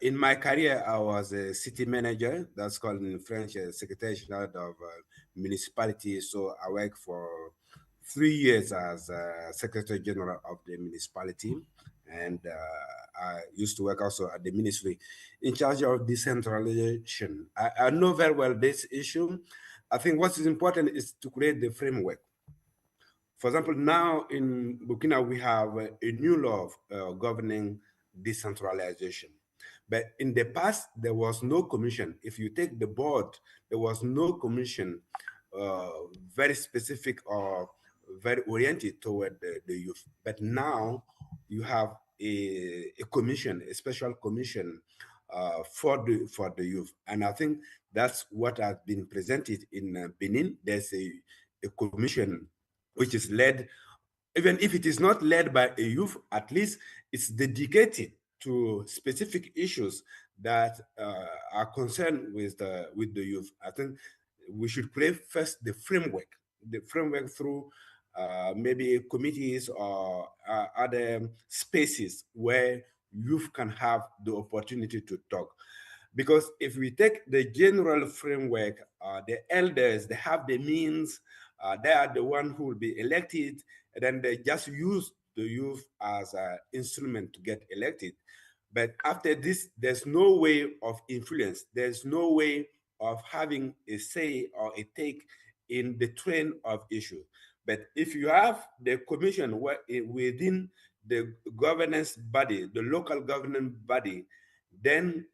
In my career, I was a city manager. That's called in French, Secretary General of municipality. So I worked for 3 years as Secretary General of the municipality. And I used to work also at the ministry in charge of decentralization. I know very well this issue. I think what is important is to create the framework. For example, now in Burkina, we have a new law governing decentralization. But in the past, there was no commission. If you take the board, there was no commission very specific or very oriented toward the youth. But now you have a commission, a special commission for the youth. And I think that's what has been presented in Benin. There's a commission which is led, even if it is not led by a youth, at least it's dedicated to specific issues that are concerned with the youth. I think we should create first the framework through maybe committees or other spaces where youth can have the opportunity to talk. Because if we take the general framework, the elders, they have the means, they are the one who will be elected, and then they just use the youth as an instrument to get elected. But after this, there's no way of influence. There's no way of having a say or a take in the trend of issue. But if you have the commission within the governance body, the local governance body, then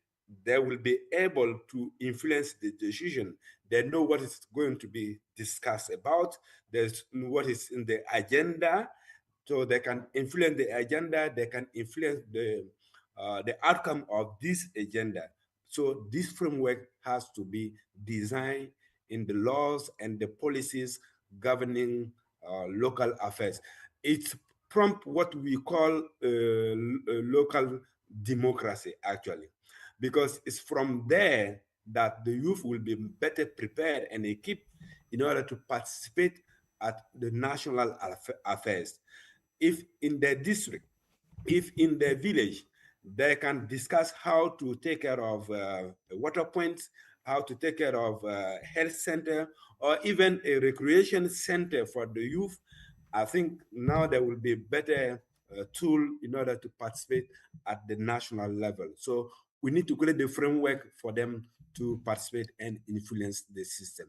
they will be able to influence the decision. They know what is going to be discussed about. There's what is in the agenda, so they can influence the agenda. They can influence the outcome of this agenda. So this framework has to be designed in the laws and the policies governing local affairs. It's prompt what we call local democracy, actually, because it's from there that the youth will be better prepared and equipped in order to participate at the national affairs. If in their district, if in their village, they can discuss how to take care of water points, how to take care of health center, or even a recreation center for the youth. I think now there will be better tool in order to participate at the national level. So we need to create the framework for them to participate and influence the system.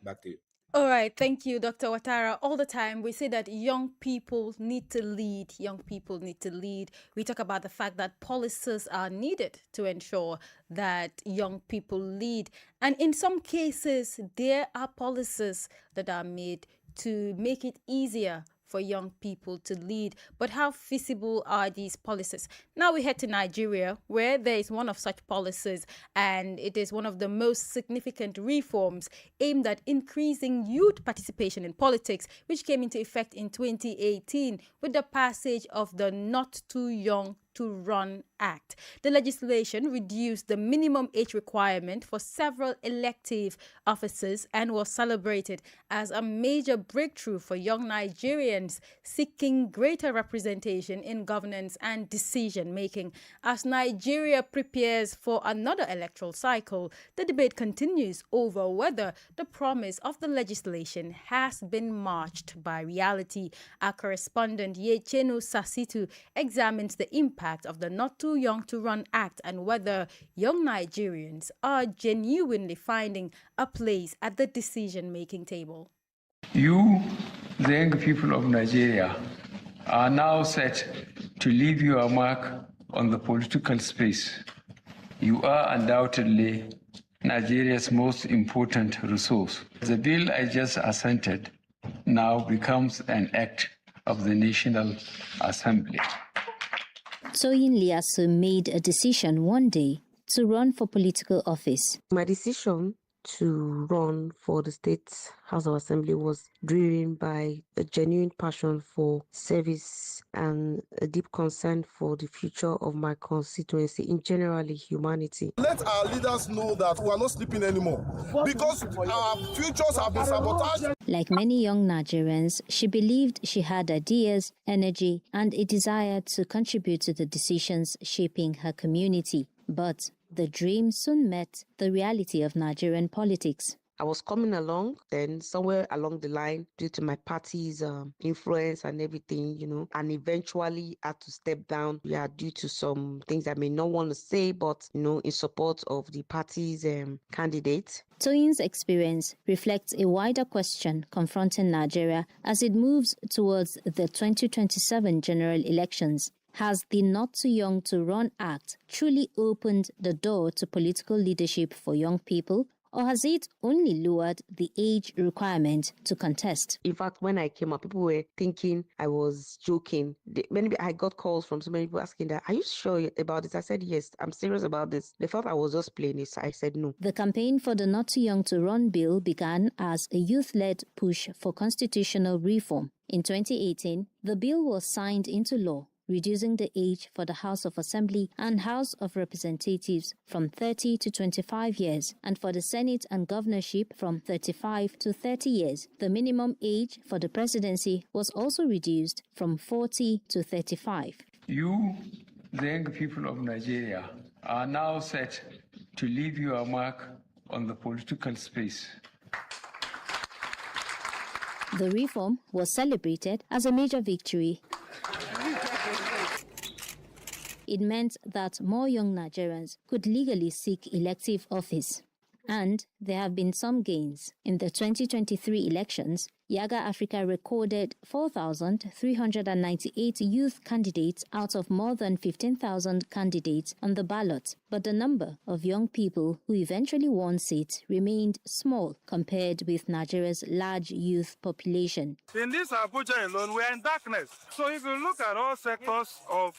Back to you. All right, thank you, Dr. Ouattara. All the time we say that young people need to lead. Young people need to lead. We talk about the fact that policies are needed to ensure that young people lead. And in some cases, there are policies that are made to make it easier for young people to lead. But how feasible are these policies? Now we head to Nigeria, where there is one of such policies, and it is one of the most significant reforms aimed at increasing youth participation in politics, which came into effect in 2018 with the passage of the Not Too Young to Run Act. The legislation reduced the minimum age requirement for several elective offices and was celebrated as a major breakthrough for young Nigerians seeking greater representation in governance and decision-making. As Nigeria prepares for another electoral cycle, the debate continues over whether the promise of the legislation has been matched by reality. Our correspondent Yechenu Sasitu examines the impact of the Not Too Young to Run Act and whether young Nigerians are genuinely finding a place at the decision-making table. You, the young people of Nigeria, are now set to leave your mark on the political space. You are undoubtedly Nigeria's most important resource. The bill I just assented now becomes an act of the National Assembly. Toyin Liasu made a decision one day to run for political office. My decision to run for the State House of Assembly was driven by a genuine passion for service and a deep concern for the future of my constituency, in generally humanity. Let our leaders know that we are not sleeping anymore because our futures have been sabotaged. Like many young Nigerians, she believed she had ideas, energy, and a desire to contribute to the decisions shaping her community. But the dream soon met the reality of Nigerian politics. I was coming along, then somewhere along the line, due to my party's influence and everything, and eventually had to step down. Due to some things I may not want to say, but, in support of the party's candidate. Toyin's experience reflects a wider question confronting Nigeria as it moves towards the 2027 general elections. Has the Not Too Young to Run Act truly opened the door to political leadership for young people, or has it only lowered the age requirement to contest? In fact, when I came up, people were thinking I was joking. I got calls from so many people asking that, are you sure about this? I said, yes, I'm serious about this. They thought I was just playing it, so I said no. The campaign for the Not Too Young to Run bill began as a youth-led push for constitutional reform. In 2018, the bill was signed into law, reducing the age for the House of Assembly and House of Representatives from 30 to 25 years, and for the Senate and governorship from 35 to 30 years. The minimum age for the presidency was also reduced from 40 to 35. You, the young people of Nigeria, are now set to leave your mark on the political space. The reform was celebrated as a major victory. It meant that more young Nigerians could legally seek elective office. And there have been some gains. In the 2023 elections, Yaga Africa recorded 4,398 youth candidates out of more than 15,000 candidates on the ballot. But the number of young people who eventually won seats remained small compared with Nigeria's large youth population. In this Abuja alone, we are in darkness. So if you look at all sectors of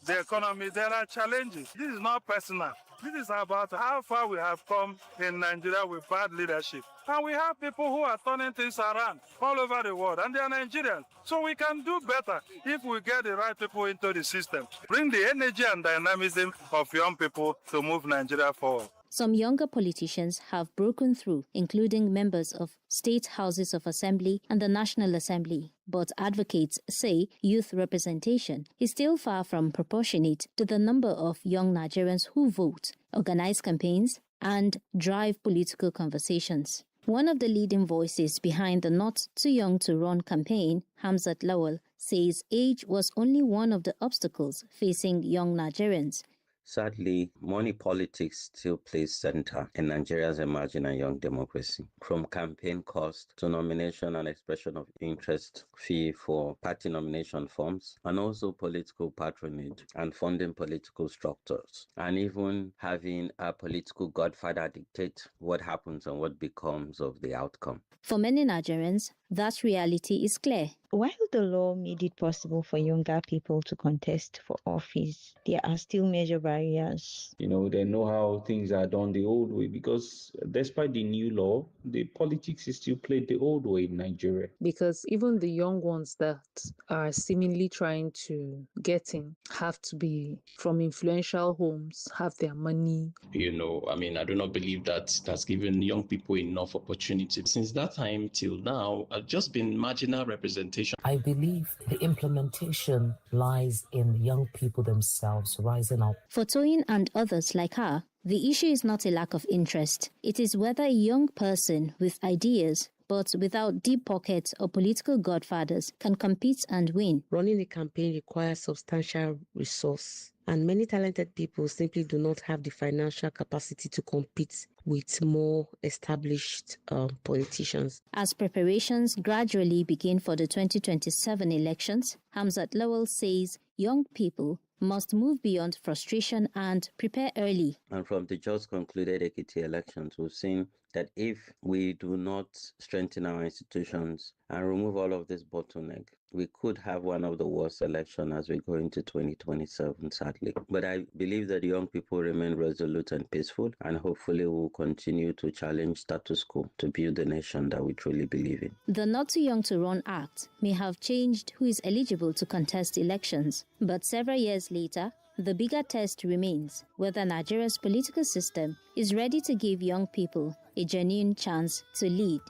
the economy, there are challenges. This is not personal. This is about how far we have come in Nigeria with bad leadership. And we have people who are turning things around all over the world, and they are Nigerians. So we can do better if we get the right people into the system. Bring the energy and dynamism of young people to move Nigeria forward. Some younger politicians have broken through, including members of state houses of assembly and the National Assembly. But advocates say youth representation is still far from proportionate to the number of young Nigerians who vote, organize campaigns, and drive political conversations. One of the leading voices behind the Not Too Young to Run campaign, Hamzat Lawal, says age was only one of the obstacles facing young Nigerians. Sadly, money politics still plays center in Nigeria's emerging and young democracy. From campaign cost to nomination and expression of interest fee for party nomination forms, and also political patronage and funding political structures, and even having a political godfather dictate what happens and what becomes of the outcome. For many Nigerians, that reality is clear. While the law made it possible for younger people to contest for office, there are still major barriers. They know how things are done the old way, because despite the new law, the politics is still played the old way in Nigeria. Because even the young ones that are seemingly trying to get in have to be from influential homes, have their money. I do not believe that that's given young people enough opportunity. Since that time till now, I've just been marginal representation. I believe the implementation lies in young people themselves rising up. For Toyin and others like her, the issue is not a lack of interest. It is whether a young person with ideas but without deep pockets or political godfathers can compete and win. Running a campaign requires substantial resource, and many talented people simply do not have the financial capacity to compete with more established politicians. As preparations gradually begin for the 2027 elections, Hamzat Lawal says young people must move beyond frustration and prepare early. And from the just concluded Ekiti elections, we've seen that if we do not strengthen our institutions and remove all of this bottleneck, we could have one of the worst elections as we go into 2027, sadly. But I believe that young people remain resolute and peaceful, and hopefully will continue to challenge status quo to build the nation that we truly believe in. The Not Too Young to Run Act may have changed who is eligible to contest elections, but several years later, the bigger test remains whether Nigeria's political system is ready to give young people a genuine chance to lead.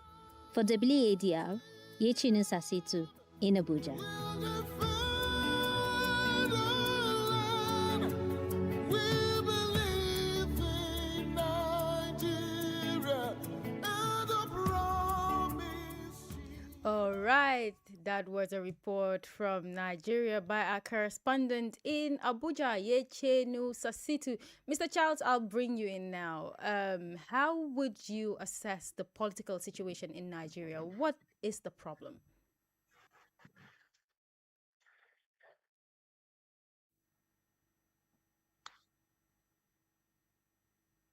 For WADR, Yechinu Sasitu in Abuja. All right, that was a report from Nigeria by our correspondent in Abuja, Yechinu Sasitu. Mr. Charles, I'll bring you in now. How would you assess the political situation in Nigeria? What is the problem?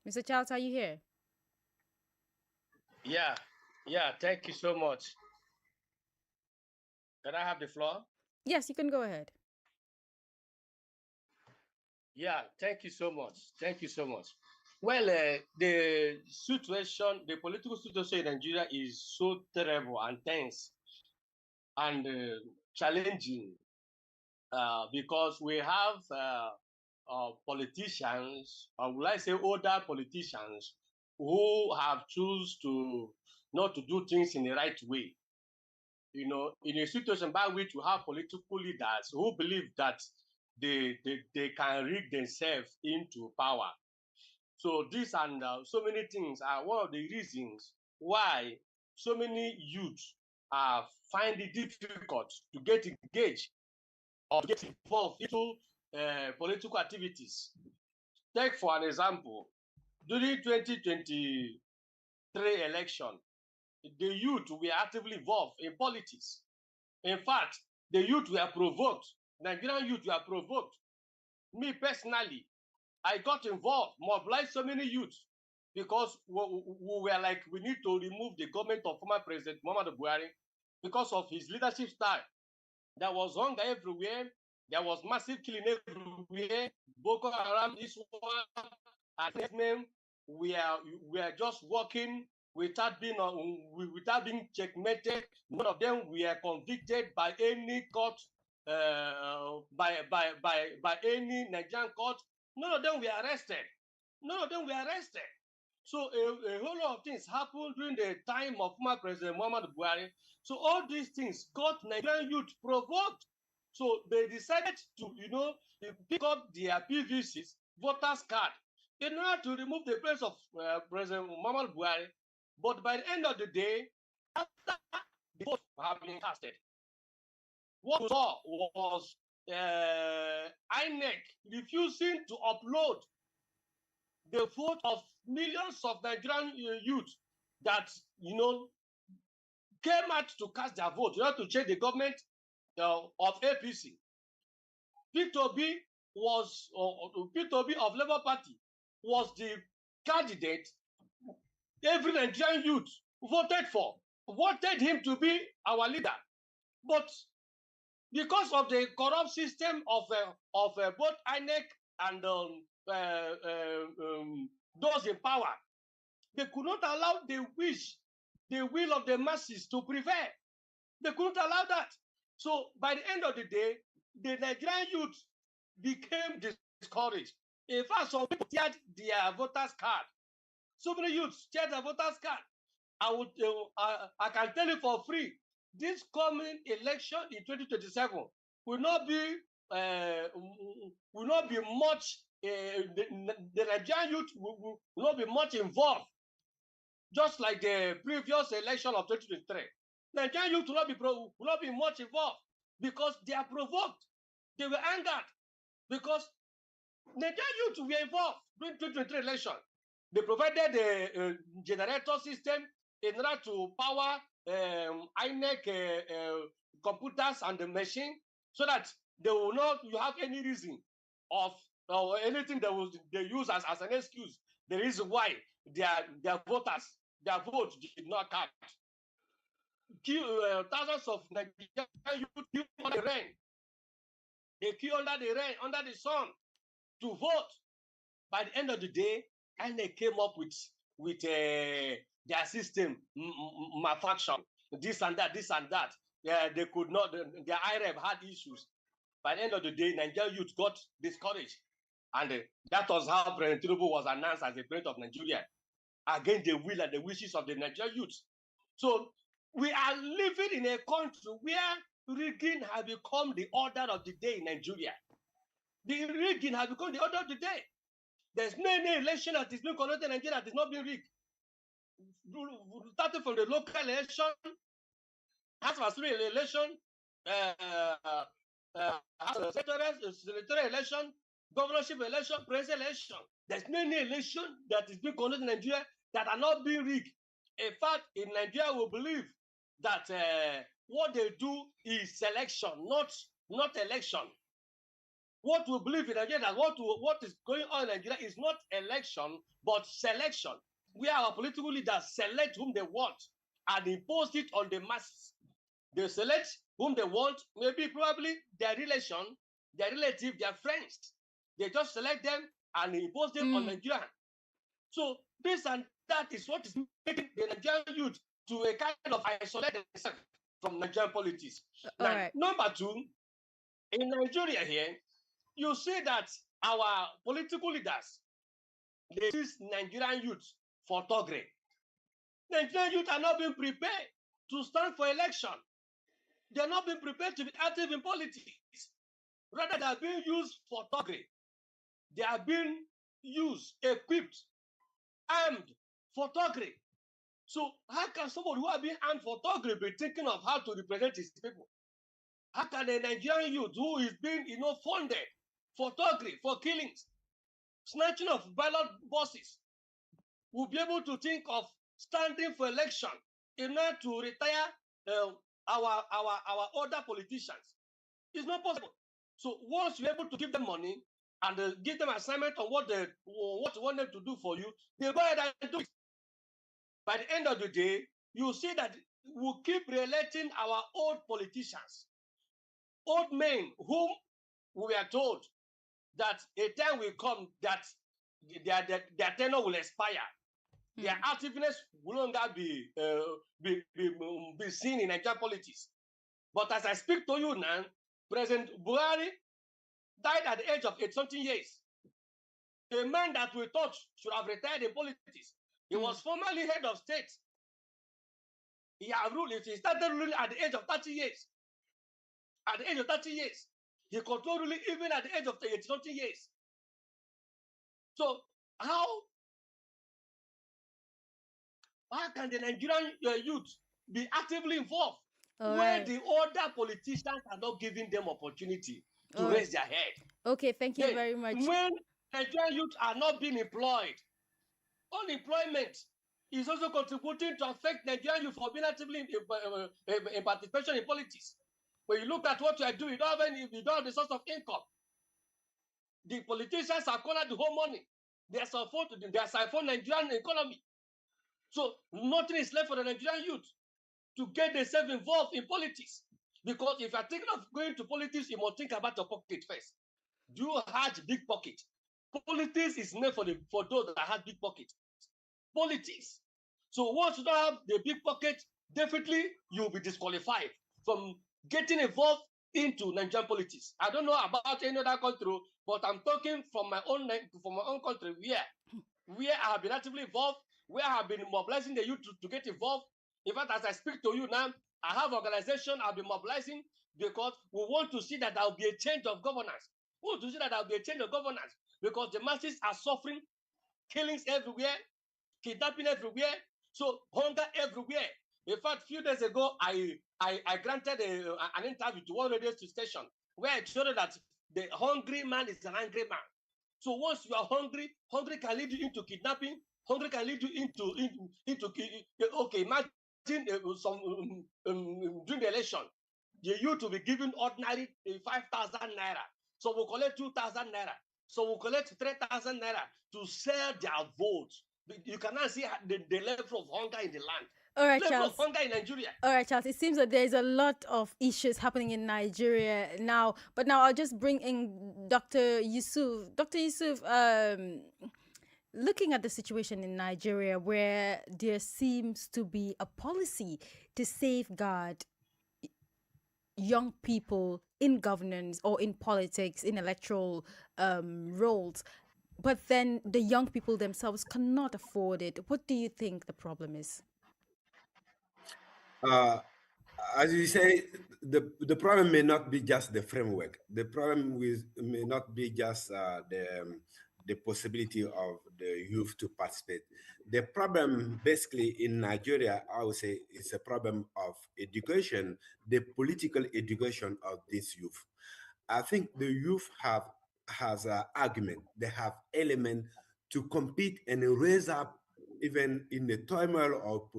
Mr. Charles, are you here? Yeah, thank you so much. Can I have the floor? Yes, you can go ahead. Yeah, thank you so much. Thank you so much. Well, the political situation in Nigeria is so terrible and tense and challenging because we have politicians, or would I say older politicians, who have chosen not to do things in the right way. In a situation by which you have political leaders who believe that they can rig themselves into power. So this and so many things are one of the reasons why so many youth find it difficult to get engaged or get involved into political activities. Take for an example, during 2023 election, the youth were actively involved in politics. In fact, the youth were provoked. Nigerian youth were provoked. Me personally, I got involved, mobilized so many youths because we were like, we need to remove the government of former President Muhammadu Buhari because of his leadership style. There was hunger everywhere. There was massive killing everywhere. Boko Haram, this one, and men, we are just working without being checkmated. None of them were convicted by any court, by any Nigerian court. None of them were arrested. None of them were arrested. So a whole lot of things happened during the time of former President Muhammadu Buhari. So all these things got Nigerian youth provoked. So they decided to, pick up their PVCs, voters card, in order to remove the place of President Muhammadu Buhari. But by the end of the day, after the votes have been casted, what we saw was INEC refusing to upload the vote of millions of Nigerian youth that, came out to cast their vote in order to change the government of APC. P2B of Labour Party was the candidate every Nigerian youth voted for, wanted him to be our leader. But because of the corrupt system of both INEC and those in power, they could not allow the will of the masses to prevail. They couldn't allow that. So by the end of the day, the Nigerian youth became discouraged. In fact, some people teared their voters' card. So many youths teared their voters' card. I can tell you for free, this coming election in 2027 will not be much. The Nigerian youth will not be much involved, just like the previous election of 2023. Nigerian youth will not be much involved because they are provoked. They were angered because Nigerian youth were involved during 2023 election. They provided a generator system in order to power INEC computers and the machine, so that they will not have any reason of or anything they use as an excuse. The reason why their voters, their votes did not count. Thousands of Nigerian youth queue under the rain. They queue under the rain, under the sun, to vote. By the end of the day, and they came up with their system malfunction, this and that. They could not. Their IREV had issues. By the end of the day, Nigerian youth got discouraged, and that was how President Tinubu was announced as the president of Nigeria, against the will and the wishes of the Nigerian youth. So we are living in a country where rigging has become the order of the day in Nigeria. The rigging has become the order of the day. There's no any election that is being conducted in Nigeria that is not being rigged. Starting from the local election, House of Assembly election, senatorial election, governorship election, presidential election. There's no any election that is being conducted in Nigeria that are not being rigged. In fact, in Nigeria, we believe that what they do is selection, not election. What we believe in Nigeria, that what is going on in Nigeria is not election, but selection, where our political leaders select whom they want and impose it on the masses. They select whom they want, maybe probably their relation, their relative, their friends. They just select them and impose them on Nigeria. So this and that is what is making the Nigerian youth to a kind of isolate themselves from Nigerian politics. Now, right. Number two, in Nigeria here, you see that our political leaders, they use Nigerian youth for thuggery. Nigerian youth are not being prepared to stand for election. They are not being prepared to be active in politics. Rather, they are being used for thuggery. They are being used, equipped armed for thuggery. So how can somebody who has been armed for thuggery be thinking of how to represent his people? How can a Nigerian youth who is being, funded for thuggery, for killings, snatching of ballot boxes, will be able to think of standing for election in order to retire our other politicians? It's not possible. So once you're able to give them money and give them assignment on what you want them to do for you, they go ahead and do it. By the end of the day, you see that we'll keep re-electing our old politicians, old men whom we are told that a time will come that their tenure will expire. Their activeness will no longer be seen in Nigerian politics. But as I speak to you now, President Buhari died at the age of 80-something years. A man that we thought should have retired in politics. He was formerly head of state. He started ruling at the age of 30 years. At the age of 30 years. He controlled ruling even at the age of 80-something years. So how can the Nigerian youth be actively involved where the other politicians are not giving them opportunity to raise their head? Okay, thank you very much. When Nigerian youth are not being employed, unemployment is also contributing to affect Nigerian youth for being actively in participation in politics. When you look at what you are doing, you don't have the source of income. The politicians are cornered the whole money. They are siphon Nigerian economy. So nothing is left for the Nigerian youth to get themselves involved in politics. Because if you are thinking of going to politics, you must think about your pocket first. Do you have big pocket? Politics is made for those that have big pocket. Politics. So once you don't have the big pocket, definitely you will be disqualified from getting involved into Nigerian politics. I don't know about any other country, but I'm talking from my own country where I have been actively involved, where I have been mobilizing the youth to get involved. In fact, as I speak to you now, I have organization I've been mobilizing because we want to see that there will be a change of governance. We want to see that there will be a change of governance because the masses are suffering, killings everywhere, kidnapping everywhere, so hunger everywhere. In fact, a few days ago, I granted an interview to one radio station where I showed that the hungry man is an angry man. So once you are hungry, hungry can lead you into kidnapping. Hungry can lead you into okay. Imagine during the election, the youth will be given ordinary 5,000 naira. So we'll collect 2,000 naira. So we'll collect 3,000 naira to sell their votes. You cannot see the level of hunger in the land. All right, level Charles. of hunger in Nigeria. All right, Charles. It seems that there's a lot of issues happening in Nigeria now. But now I'll just bring in Dr. Yusuf. Dr. Yusuf, looking at the situation in Nigeria where there seems to be a policy to safeguard young people in governance or in politics, in electoral roles, but then the young people themselves cannot afford it. What do you think the problem is? As you say, the problem may not be just the framework. The problem may not be just the possibility of the youth to participate. The problem basically in Nigeria, I would say, is a problem of education, the political education of this youth. I think the youth has an argument. They have element to compete and raise up even in the turmoil of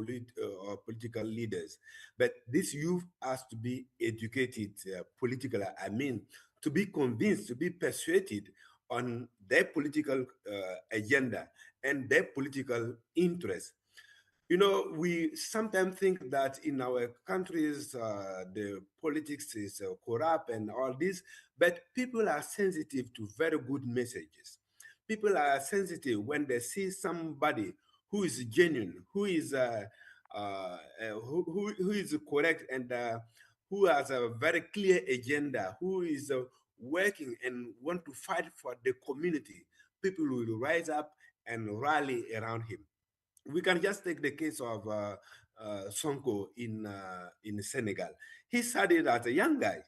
political leaders. But this youth has to be educated politically, I mean, to be convinced, to be persuaded on their political agenda and their political interests. You know, we sometimes think that in our countries, the politics is corrupt and all this, but people are sensitive to very good messages. People are sensitive when they see somebody who is genuine, who is who is correct, and who has a very clear agenda, who is working and want to fight for the community. People will rise up and rally around him. We can just take the case of Sonko in Senegal. He started as a young guy,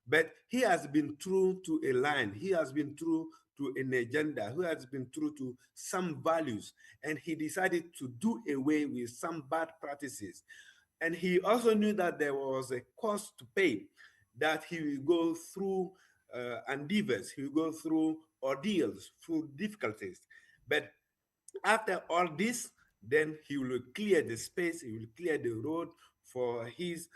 but he has been true to a line. He has been true to an agenda, who has been true to some values, and he decided to do away with some bad practices. And he also knew that there was a cost to pay, that he will go through endeavors, he will go through ordeals, through difficulties. But after all this, then he will clear the space, he will clear the road for his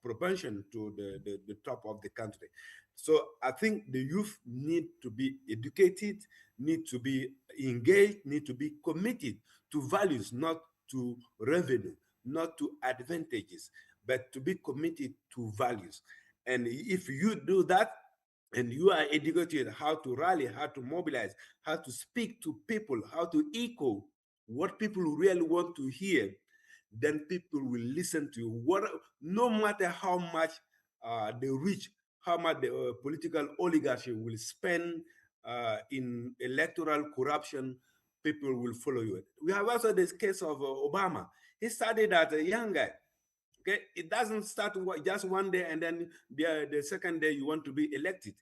propension to the top of the country. So I think the youth need to be educated, need to be engaged, need to be committed to values, not to revenue, not to advantages, but to be committed to values. And if you do that, and you are educated how to rally, how to mobilize, how to speak to people, how to echo what people really want to hear, then people will listen to you. No matter how much they reach, how much the political oligarchy will spend in electoral corruption, people will follow you. We have also this case of Obama. He started as a young guy. Okay, it doesn't start just one day and then the second day you want to be elected.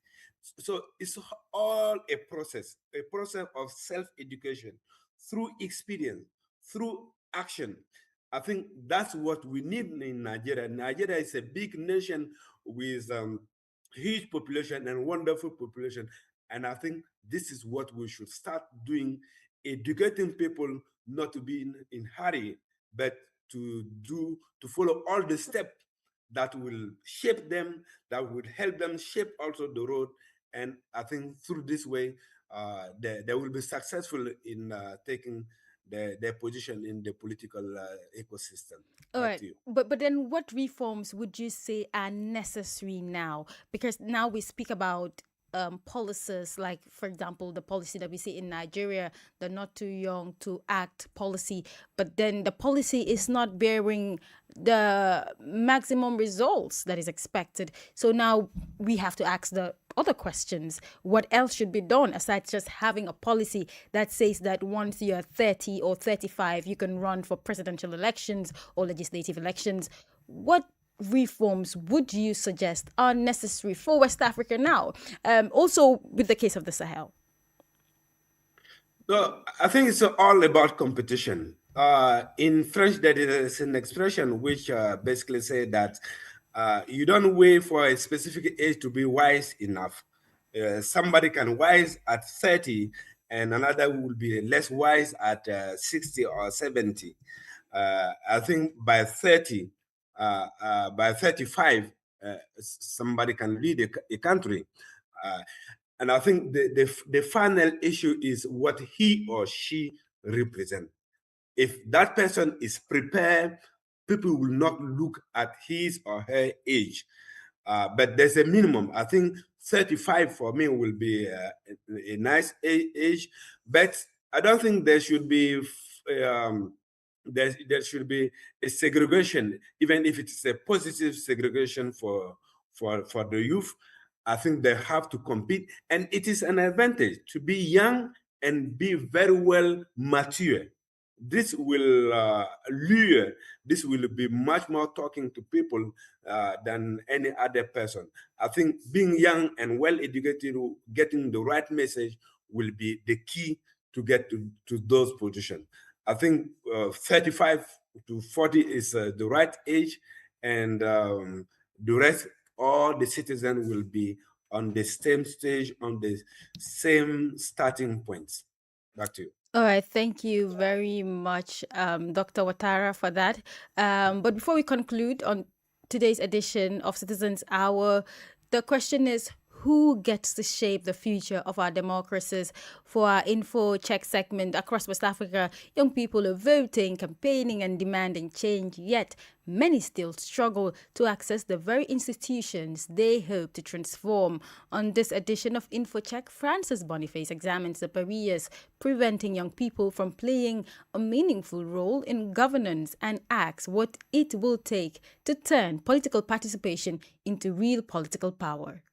So it's all a process of self-education through experience, through action. I think that's what we need in Nigeria. Nigeria is a big nation with huge population and wonderful population. And I think this is what we should start doing, educating people not to be in hurry, but to follow all the steps that will shape them, that will help them shape also the road. And I think through this way, they will be successful in taking their position in the political ecosystem. All right, but then what reforms would you say are necessary now? Because now we speak about policies like, for example, the policy that we see in Nigeria, the not too young to act policy, but then the policy is not bearing the maximum results that is expected. So now we have to ask the other questions. What else should be done aside just having a policy that says that once you're 30 or 35, you can run for presidential elections or legislative elections? What reforms would you suggest are necessary for West Africa now? Also with the case of the Sahel. So I think it's all about competition. In French, there is an expression which basically says that you don't wait for a specific age to be wise enough. Somebody can wise at 30 and another will be less wise at 60 or 70. I think by 30, by 35, somebody can lead a country. And I think the final issue is what he or she represents. If that person is prepared, people will not look at his or her age. But there's a minimum. I think 35 for me will be a nice age, but I don't think there should be there should be a segregation, even if it's a positive segregation for the youth. I think they have to compete, and it is an advantage to be young and be very well mature. This will lure, this will be much more talking to people than any other person. I think being young and well educated, getting the right message will be the key to get to those positions. I think 35 to 40 is the right age, and the rest, all the citizens will be on the same stage, on the same starting points. Back to you. All right, thank you very much, Dr. Ouattara, for that. But before we conclude on today's edition of Citizens Hour, the question is, who gets to shape the future of our democracies? For our info check segment across West Africa, young people are voting, campaigning and demanding change, yet many still struggle to access the very institutions they hope to transform. On this edition of InfoCheck, Francis Boniface examines the barriers preventing young people from playing a meaningful role in governance and asks what it will take to turn political participation into real political power.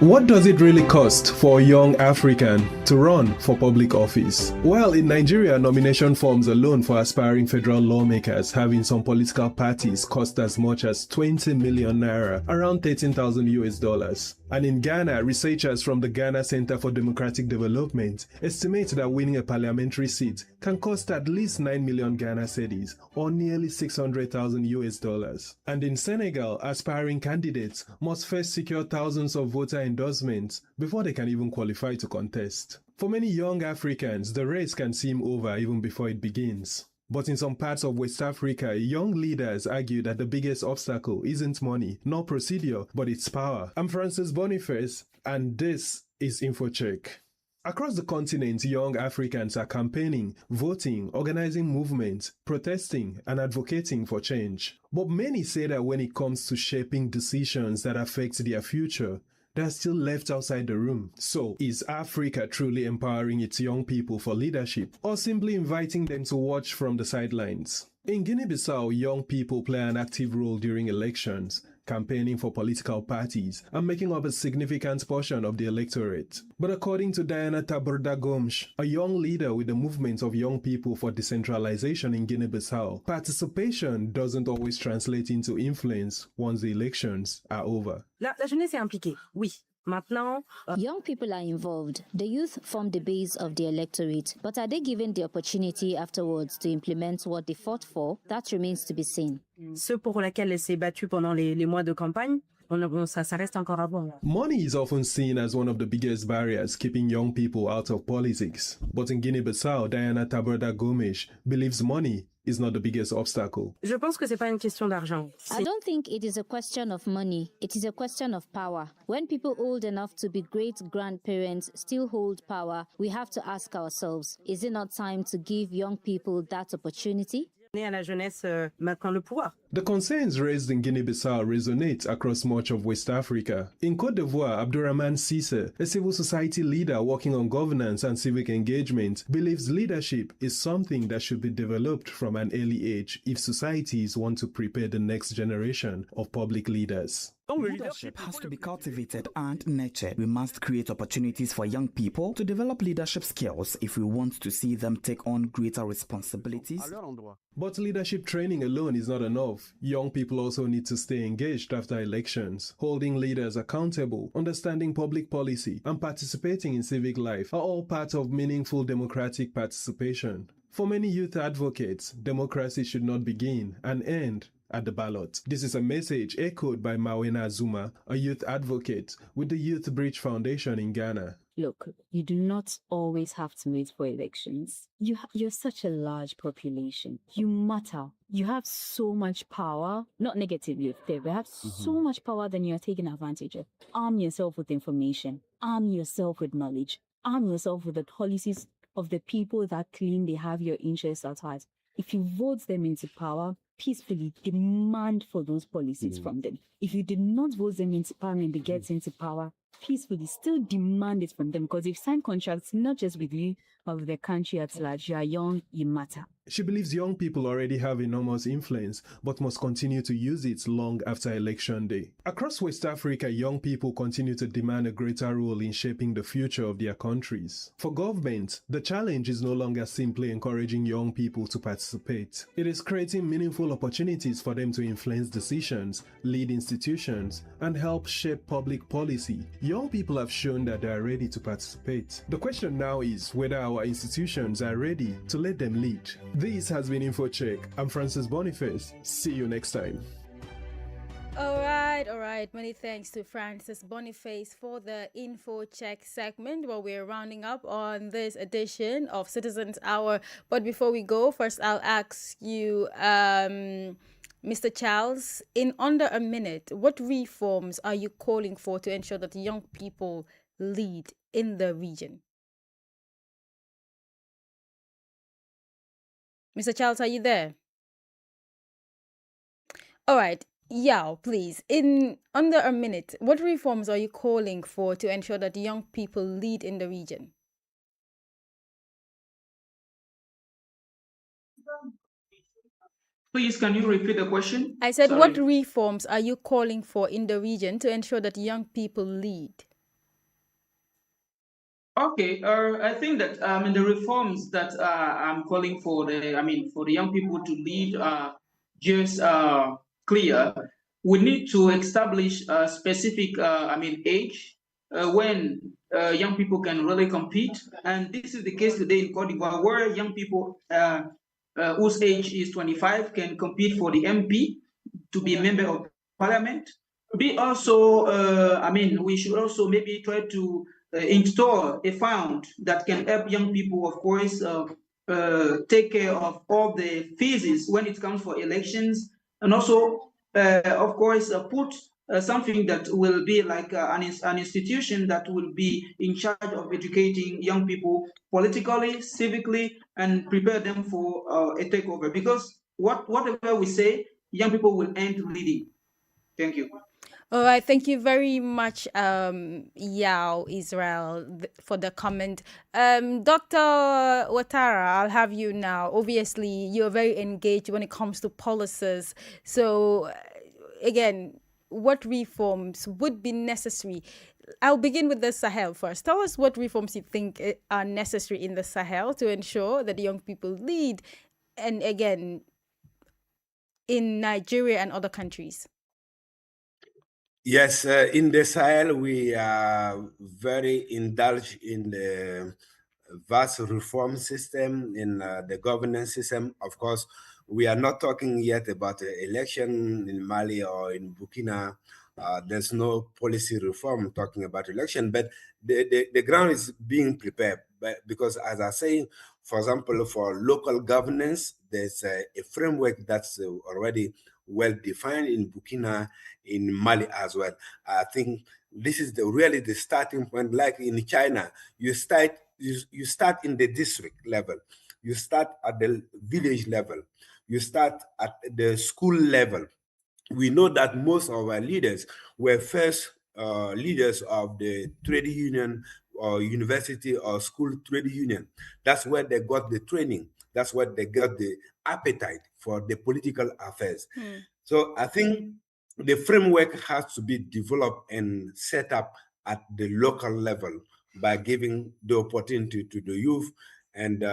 What does it really cost for a young African to run for public office? Well, in Nigeria, nomination forms alone for aspiring federal lawmakers have in some political parties cost as much as 20 million naira, around 13,000 US dollars. And in Ghana, researchers from the Ghana Center for Democratic Development estimate that winning a parliamentary seat can cost at least 9 million Ghana cedis, or nearly 600,000 US dollars. And in Senegal, aspiring candidates must first secure thousands of voter endorsements before they can even qualify to contest. For many young Africans, the race can seem over even before it begins. But in some parts of West Africa, young leaders argue that the biggest obstacle isn't money, nor procedure, but its power. I'm Francis Boniface, and this is InfoCheck. Across the continent, young Africans are campaigning, voting, organizing movements, protesting, and advocating for change. But many say that when it comes to shaping decisions that affect their future, they are still left outside the room. So, is Africa truly empowering its young people for leadership, or simply inviting them to watch from the sidelines? In Guinea-Bissau, young people play an active role during elections, campaigning for political parties, and making up a significant portion of the electorate. But according to Diana Taborda Gomes, a young leader with the movement of young people for decentralization in Guinea-Bissau, participation doesn't always translate into influence once the elections are over. La jeunesse est impliquée, oui. Maintenant, young people are involved. The youth form the base of the electorate, but are they given the opportunity afterwards to implement what they fought for? That remains to be seen. Ceux pour lesquels elle s'est battue pendant les mois de campagne, ça reste encore à voir. Money is often seen as one of the biggest barriers keeping young people out of politics. But in Guinea-Bissau, Diana Taborda Gomes believes money is not the biggest obstacle. Je pense que c'est pas une question d'argent. I don't think it is a question of money. It is a question of power. When people old enough to be great-grandparents still hold power, we have to ask ourselves, is it not time to give young people that opportunity? À la jeunesse maintenant le pouvoir. The concerns raised in Guinea-Bissau resonate across much of West Africa. In Côte d'Ivoire, Abdourahmane Cisse, a civil society leader working on governance and civic engagement, believes leadership is something that should be developed from an early age if societies want to prepare the next generation of public leaders. Leadership has to be cultivated and nurtured. We must create opportunities for young people to develop leadership skills if we want to see them take on greater responsibilities. But leadership training alone is not enough. Young people also need to stay engaged after elections. Holding leaders accountable, understanding public policy, and participating in civic life are all part of meaningful democratic participation. For many youth advocates, democracy should not begin and end at the ballot. This is a message echoed by Mawena Zuma, a youth advocate with the Youth Bridge Foundation in Ghana. Look, you do not always have to wait for elections. You're such a large population. You matter. You have so much power, not negatively, but you have so much power that you're taking advantage of. Arm yourself with information. Arm yourself with knowledge. Arm yourself with the policies of the people that claim they have your interests at heart. If you vote them into power, peacefully demand for those policies from them. If you did not vote them into power and they get into power, peacefully still demand it from them, because they've signed contracts not just with you, but with the country at large. You are young, you matter. She believes young people already have enormous influence, but must continue to use it long after election day. Across West Africa, young people continue to demand a greater role in shaping the future of their countries. For government, the challenge is no longer simply encouraging young people to participate. It is creating meaningful opportunities for them to influence decisions, lead institutions, and help shape public policy. Young people have shown that they are ready to participate. The question now is whether our institutions are ready to let them lead. This has been InfoCheck. I'm Francis Boniface. See you next time. All right. Many thanks to Francis Boniface for the InfoCheck segment where we're rounding up on this edition of Citizens Hour. But before we go, first I'll ask you, Mr. Charles, in under a minute, what reforms are you calling for to ensure that young people lead in the region? Mr. Charles, are you there? All right. Yao, please, in under a minute, what reforms are you calling for to ensure that young people lead in the region? Please, can you repeat the question? I said, Sorry. what reforms are you calling for in the region to ensure that young people lead? Okay, I think that in the reforms that I'm calling for for the young people to lead just clear. We need to establish a specific age when young people can really compete, and this is the case today in Cote d'Ivoire, where young people whose age is 25 can compete for the MP to be a member of parliament. We also, we should also maybe try to install a fund that can help young people, of course, take care of all the fees when it comes for elections, and also, of course, put something that will be like an institution that will be in charge of educating young people politically, civically, and prepare them for a takeover. Because whatever we say, young people will end leading. Thank you. All right, thank you very much, Yao Israel, for the comment. Dr. Ouattara, I'll have you now. Obviously, you're very engaged when it comes to policies. So, again, what reforms would be necessary? I'll begin with the Sahel first. Tell us what reforms you think are necessary in the Sahel to ensure that young people lead, and again, in Nigeria and other countries. Yes, in the Sahel, we are very indulged in the vast reform system, in the governance system. Of course, we are not talking yet about the election in Mali or in Burkina. There's no policy reform talking about election, but the ground is being prepared. But because, as I say, for example, for local governance, there's a framework that's already well defined in Burkina, in Mali as well. I think this is really the starting point. Like in China, you start in the district level, you start at the village level, you start at the school level. We know that most of our leaders were first leaders of the trade union or university or school trade union. That's where they got the training. That's where they got the appetite for the political affairs. So I think the framework has to be developed and set up at the local level by giving the opportunity to the youth and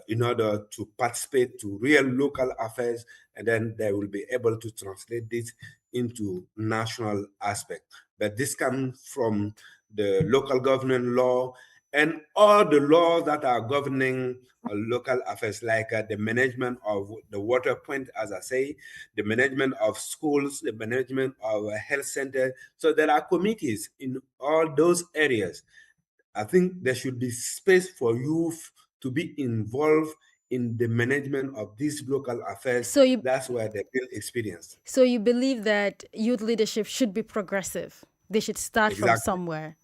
in order to participate to real local affairs, and then they will be able to translate this into national aspect. But this comes from the local government law and all the laws that are governing local affairs, like the management of the water point, as I say, the management of schools, the management of a health center. So there are committees in all those areas. I think there should be space for youth to be involved in the management of these local affairs. So that's where they build experience. So you believe that youth leadership should be progressive. They should start from somewhere.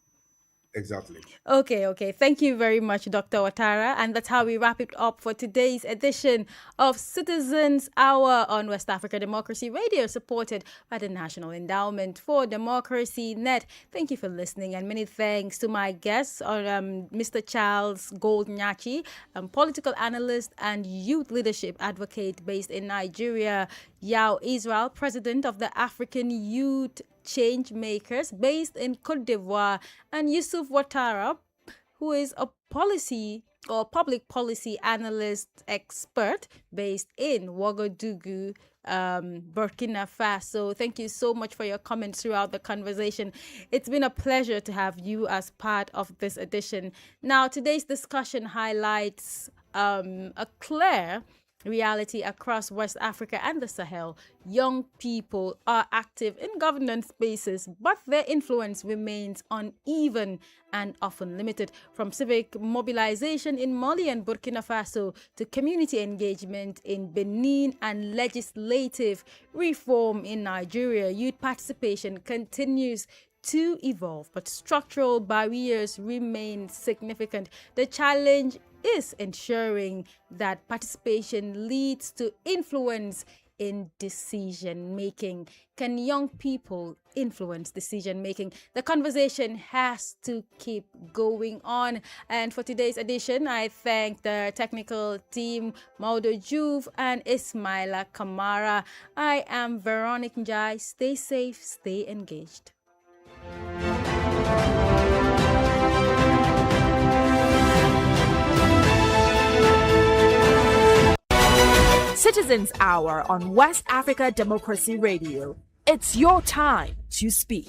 Exactly. Okay. Thank you very much, Dr. Ouattara. And that's how we wrap it up for today's edition of Citizens Hour on West Africa Democracy Radio, supported by the National Endowment for Democracy Net. Thank you for listening, and many thanks to my guests, Mr. Charles Gold-Nyachi, political analyst and youth leadership advocate based in Nigeria, Yao Israel, president of the African Youth Change Makers based in Cote d'Ivoire, and Yusuf Ouattara, who is a policy or public policy analyst expert based in Ouagadougou, Burkina Faso. Thank you so much for your comments throughout the conversation. It's been a pleasure to have you as part of this edition. Now, today's discussion highlights a clear reality across West Africa and the Sahel. Young people are active in governance spaces, but their influence remains uneven and often limited. From civic mobilization in Mali and Burkina Faso to community engagement in Benin and legislative reform in Nigeria, youth participation continues to evolve, but structural barriers remain significant. The challenge is ensuring that participation leads to influence in decision making. Can young people influence decision making? The conversation has to keep going on. And for today's edition, I thank the technical team, Maudo Juve and Ismaila Kamara. I am Veronique Njai. Stay safe, stay engaged. Citizens Hour on West Africa Democracy Radio. It's your time to speak.